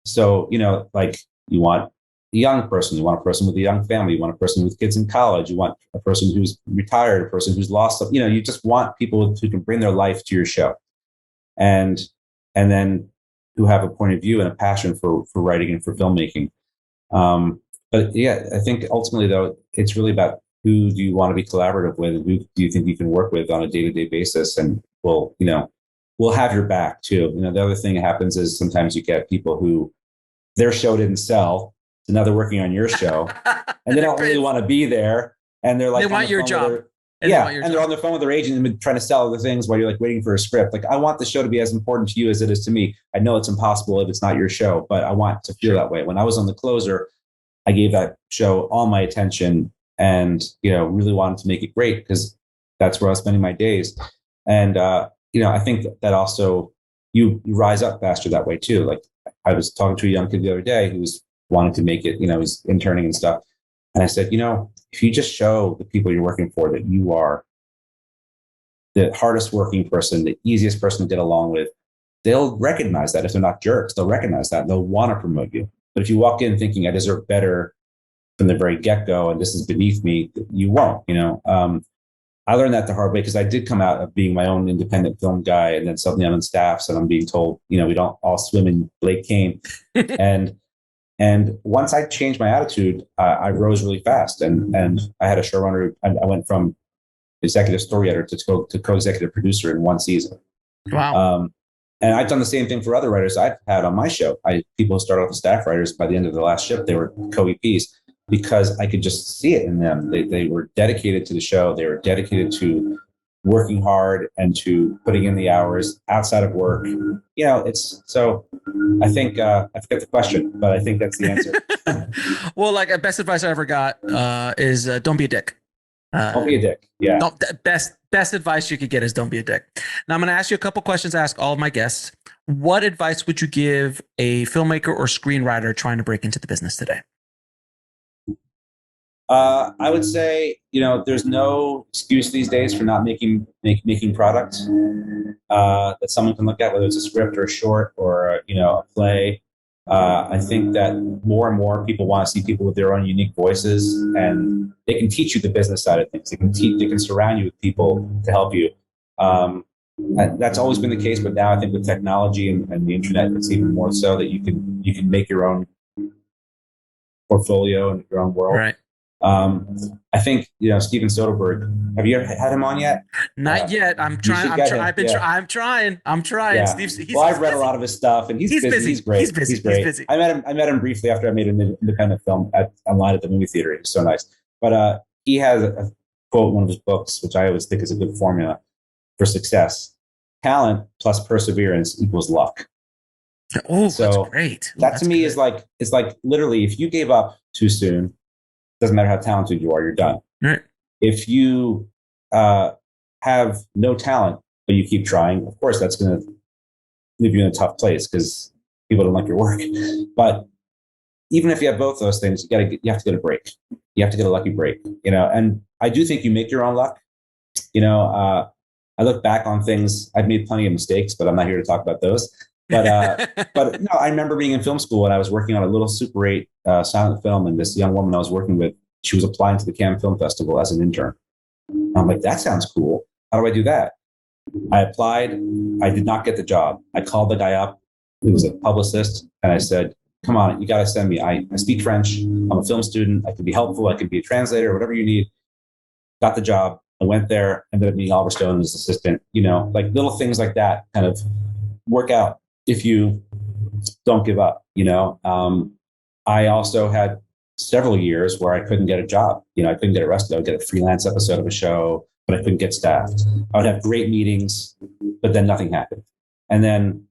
so, like, you want a young person, you want a person with a young family, you want a person with kids in college, you want a person who's retired, a person who's lost stuff. You just want people who can bring their life to your show, and then who have a point of view and a passion for writing and for filmmaking. But yeah, I think ultimately, though, it's really about who do you want to be collaborative with, and who do you think you can work with on a day-to-day basis, and we'll have your back too. The other thing that happens is sometimes you get people who their show didn't sell, so now they're working on your show, and they don't really want to be there, and they're like, they want your job. And they're on the phone with their agent and trying to sell other things while you're like waiting for a script. Like, I want the show to be as important to you as it is to me. I know it's impossible if it's not your show, but I want to feel that way. When I was on The Closer, I gave that show all my attention and, really wanted to make it great, because that's where I was spending my days. And, I think that also you rise up faster that way too. Like, I was talking to a young kid the other day who was wanting to make it, he's interning and stuff. And I said, if you just show the people you're working for that you are the hardest working person, the easiest person to get along with, they'll recognize that. If they're not jerks, they'll recognize that. They'll want to promote you. But if you walk in thinking I deserve better from the very get-go and this is beneath me, you won't. I learned that the hard way, because I did come out of being my own independent film guy, and then suddenly I'm on staffs and I'm being told, we don't all swim in Lake Kane. And once I changed my attitude, I rose really fast. And I had a showrunner. I went from executive story editor to co-executive producer in one season. Wow. And I've done the same thing for other writers I've had on my show. People who started off as staff writers, by the end of the last shift, they were co-EPs, because I could just see it in them. They were dedicated to the show. They were dedicated to working hard and to putting in the hours outside of work. It's so. I think I forget the question, but I think that's the answer. Well, like, best advice I ever got is don't be a dick. Don't be a dick. Yeah. Best advice you could get is don't be a dick. Now I'm going to ask you a couple questions. I ask all of my guests. What advice would you give a filmmaker or screenwriter trying to break into the business today? I would say, there's no excuse these days for not making products that someone can look at, whether it's a script or a short or a play. I think that more and more people want to see people with their own unique voices, and they can teach you the business side of things. They can surround you with people to help you. That's always been the case, but now I think with technology and the internet, it's even more so that you can make your own portfolio and your own world. Right. I think, Steven Soderbergh, have you ever had him on yet? Not yet. I'm trying. I'm trying. Yeah. Steve's I've read a lot of his stuff, and he's busy. He's great. He's busy. I met him briefly after I made an independent film online at the movie theater. He was so nice. But he has a quote in one of his books, which I always think is a good formula for success: talent plus perseverance equals luck. Oh, that's So great. Ooh, that to that's me good. is like, it's like literally, if you gave up too soon, doesn't matter how talented you are, you're done. Right. If you uh, have no talent, but you keep trying, of course, that's going to leave you in a tough place because people don't like your work. But even if you have both those things, you have to get a break. You have to get a lucky break, and I do think you make your own luck. I look back on things. I've made plenty of mistakes, but I'm not here to talk about those. But no, I remember being in film school and I was working on a little Super 8 silent film, and this young woman I was working with, she was applying to the Cannes Film Festival as an intern. I'm like, that sounds cool. How do I do that? I applied. I did not get the job. I called the guy up. He was a publicist, and I said, "Come on, you got to send me. I speak French. I'm a film student. I can be helpful. I can be a translator, whatever you need." Got the job. I went there, ended up meeting Oliver Stone as assistant. Like little things like that kind of work out if you don't give up. I also had several years where I couldn't get a job. I couldn't get arrested. I would get a freelance episode of a show, but I couldn't get staffed. I would have great meetings, but then nothing happened. And then,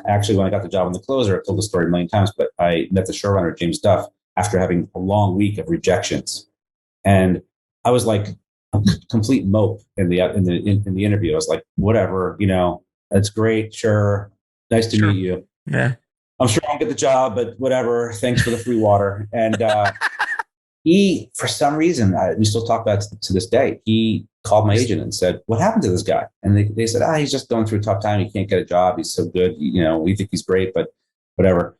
actually, when I got the job on The Closer, I told the story a million times, but I met the showrunner, James Duff, after having a long week of rejections. And I was like a complete mope in the interview. I was like, whatever, that's great. Sure. Nice to meet you. Yeah. I'm sure I'll get the job, but whatever. Thanks for the free water. And he, for some reason, we still talk about it to this day. He called my agent and said, "What happened to this guy?" And they said, "He's just going through a tough time. He can't get a job. He's so good. We think he's great, but whatever."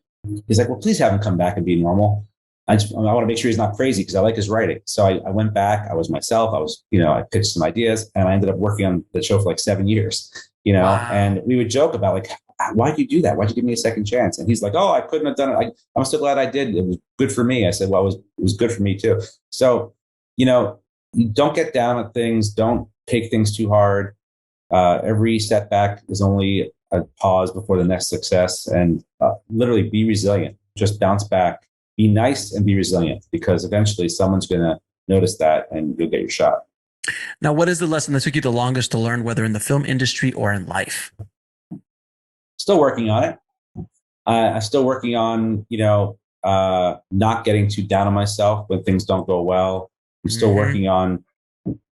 He's like, "Well, please have him come back and be normal. I want to make sure he's not crazy because I like his writing." So I went back. I was myself. I pitched some ideas, and I ended up working on the show for like 7 years. Wow. And we would joke about like, "Why'd you do that? Why'd you give me a second chance?" And he's like, "Oh, I couldn't have done it. I'm so glad I did. It was good for me." I said, "Well, it was good for me too." So, you don't get down on things. Don't take things too hard. Every setback is only a pause before the next success, and literally be resilient. Just bounce back. Be nice and be resilient, because eventually someone's going to notice that and you'll get your shot. Now, what is the lesson that took you the longest to learn, whether in the film industry or in life? Still working on it. I'm still working on, not getting too down on myself when things don't go well. I'm still working on,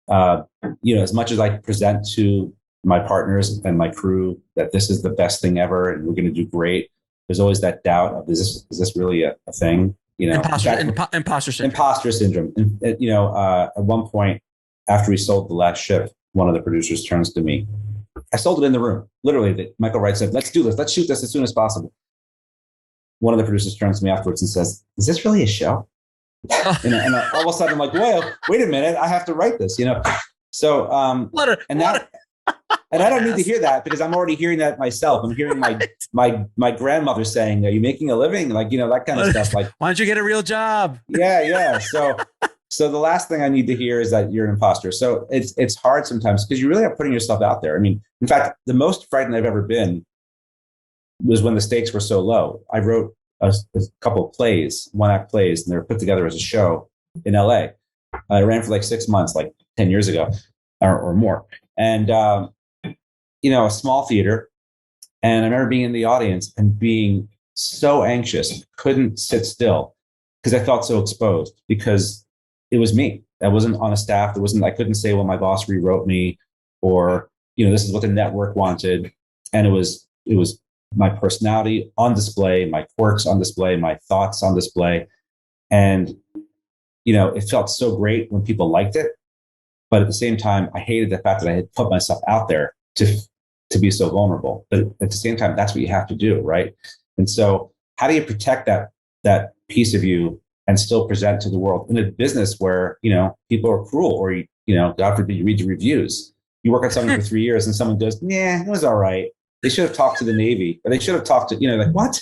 as much as I present to my partners and my crew that this is the best thing ever and we're going to do great, there's always that doubt of, is this really a thing? Imposter syndrome. Imposter syndrome. And, at one point after we sold The Last Ship, one of the producers turns to me. I sold it in the room. Literally, Michael Wright said, "Let's do this. Let's shoot this as soon as possible." One of the producers turns to me afterwards and says, "Is this really a show?" and all of a sudden I'm like, "Well, wait a minute. I have to write this." So and I don't need to hear that because I'm already hearing that myself. I'm hearing my grandmother saying, "Are you making a living?" Like, that kind of stuff. Like, why don't you get a real job? Yeah. So the last thing I need to hear is that you're an imposter. So it's hard sometimes because you really are putting yourself out there. I mean, in fact, the most frightened I've ever been was when the stakes were so low. I wrote a couple of plays, one-act plays, and they were put together as a show in LA. I ran for like 6 months, like 10 years ago or more. And, a small theater. And I remember being in the audience and being so anxious, couldn't sit still because I felt so exposed because it was me. I wasn't on a staff. I couldn't say, well, my boss rewrote me, or, this is what the network wanted. And it was my personality on display, my quirks on display, my thoughts on display. And, it felt so great when people liked it. But at the same time, I hated the fact that I had put myself out there to be so vulnerable. But at the same time, that's what you have to do, right? And so how do you protect that piece of you and still present to the world in a business where, people are cruel, or, God forbid, you read the reviews. You work on something for 3 years and someone goes, "Yeah, it was all right. They should have talked to the Navy, or they should have talked to," like, what?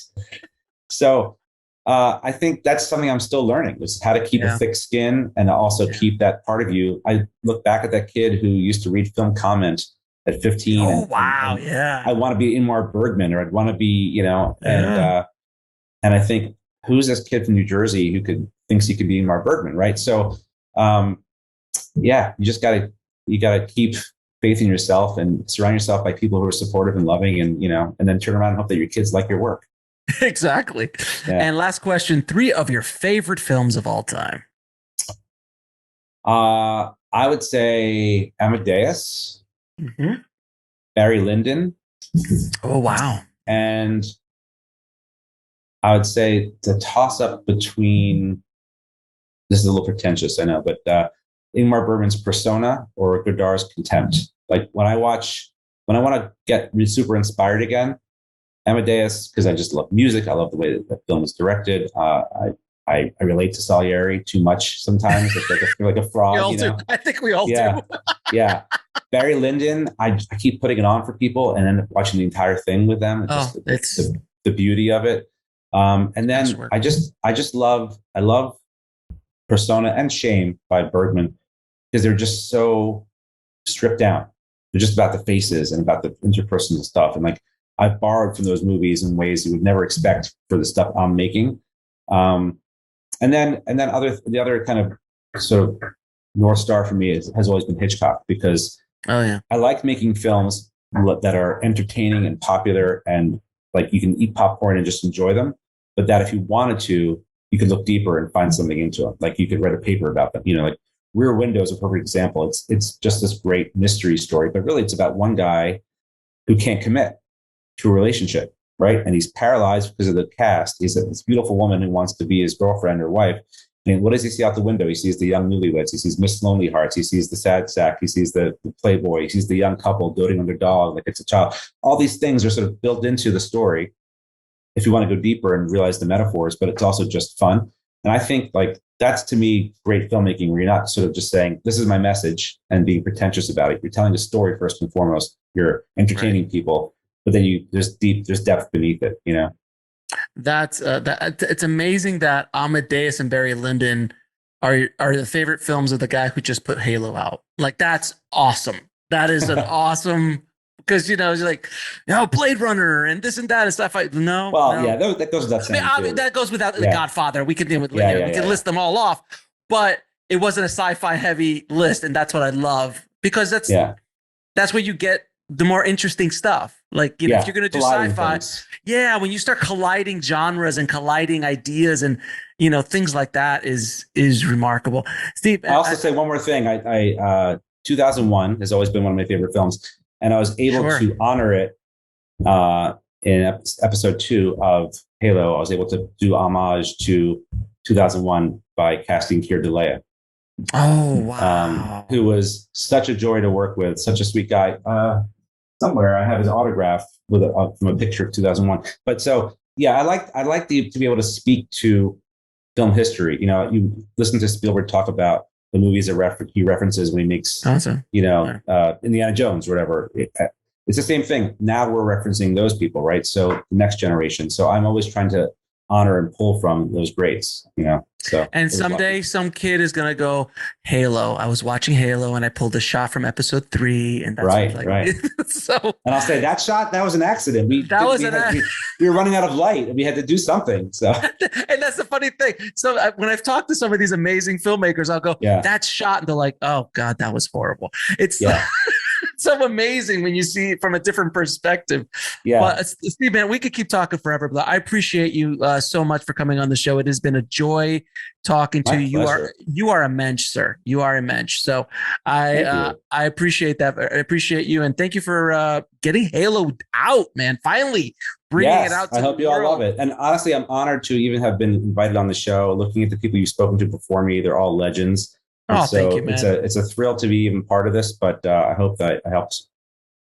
So I think that's something I'm still learning, is how to keep a thick skin and also keep that part of you. I look back at that kid who used to read film comment at 15. Oh, wow. I want to be Ingmar Bergman, or I'd want to be, and I think, who's this kid from New Jersey who thinks he could be Ingmar Bergman, right? So, you just gotta keep faith in yourself and surround yourself by people who are supportive and loving, and, you know, and then turn around and hope that your kids like your work. Exactly. Yeah. And last question, 3 of your favorite films of all time. I would say Amadeus, Barry Lyndon. Oh, wow. And I would say the toss up between, this is a little pretentious, I know, but Ingmar Bergman's Persona or Godard's Contempt. Like when I want to get super inspired again, Amadeus, because I just love music. I love the way that the film is directed. I relate to Salieri too much sometimes. I feel like a fraud. You know? I think we all do. Yeah. Barry Lyndon, I keep putting it on for people and end up watching the entire thing with them. It's the beauty of it. And then I love Persona and Shame by Bergman, because they're just so stripped down. They're just about the faces and about the interpersonal stuff. And like, I've borrowed from those movies in ways you would never expect for the stuff I'm making. And then the other kind of sort of North Star for me has always been Hitchcock, because I like making films that are entertaining and popular, and like you can eat popcorn and just enjoy them, but that if you wanted to, you could look deeper and find something into them. Like you could write a paper about them, you know, like Rear Window is a perfect example. It's just this great mystery story, but really it's about one guy who can't commit to a relationship, right? And he's paralyzed because of the cast. He's this beautiful woman who wants to be his girlfriend or wife. And what does he see out the window? He sees the young newlyweds. He sees Miss Lonely Hearts. He sees the sad sack. He sees the playboy. He sees the young couple doting on their dog like it's a child. All these things are sort of built into the story if you want to go deeper and realize the metaphors, but it's also just fun. And I think like that's, to me, great filmmaking, where you're not sort of just saying, this is my message and being pretentious about it. You're telling a story first and foremost. You're entertaining people. But then there's depth beneath it, you know. It's amazing that Amadeus and Barry Lyndon are the favorite films of the guy who just put Halo out. Like, that's awesome. That is an awesome, because, you know, it's like, you know, Blade Runner and this and that and stuff. Yeah, that goes without saying. I mean, that goes without The Godfather. We could deal with we can list them all off, but it wasn't a sci-fi heavy list, and that's what I love, because that's where you get the more interesting stuff. Like, you know, if you're going to do sci-fi, when you start colliding genres and colliding ideas and, you know, things like that is remarkable. Steve, I also say one more thing. I 2001 has always been one of my favorite films, and I was able to honor it in episode 2 of Halo. I was able to do homage to 2001 by casting Keir Dullea. Oh, wow. Who was such a joy to work with, such a sweet guy. Somewhere I have his autograph from a picture of 2001. But so, yeah, I like to be able to speak to film history. You know, you listen to Spielberg talk about the movies that he references when he makes, you know, Indiana Jones or whatever. It's the same thing. Now we're referencing those people, right? So the next generation. So I'm always trying to honor and pull from those greats, you know. So, and someday some kid is gonna go, Halo. I was watching Halo and I pulled a shot from episode 3, and that's right. So, and I'll say that was an accident. We were running out of light and we had to do something. So, and that's the funny thing. So when I've talked to some of these amazing filmmakers, I'll go, that shot, and they're like, oh God, that was horrible. It's so amazing when you see it from a different perspective. Yeah. Well, Steve, man, we could keep talking forever, but I appreciate you so much for coming on the show. It has been a joy talking to you. You are immense, sir. You are immense. So I appreciate that. I appreciate you, and thank you for getting Halo out, man. Finally bringing it out to I hope you all love it. And honestly, I'm honored to even have been invited on the show. Looking at the people you've spoken to before me, they're all legends. Oh, so thank you, man. It's a thrill to be even part of this, but I hope that I helped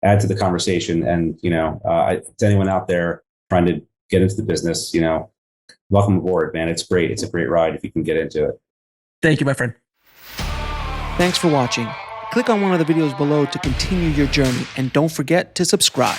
add to the conversation. And, you know, to anyone out there trying to get into the business, you know, welcome aboard, man. It's great. It's a great ride if you can get into it. Thank you, my friend. Thanks for watching. Click on one of the videos below to continue your journey, and don't forget to subscribe.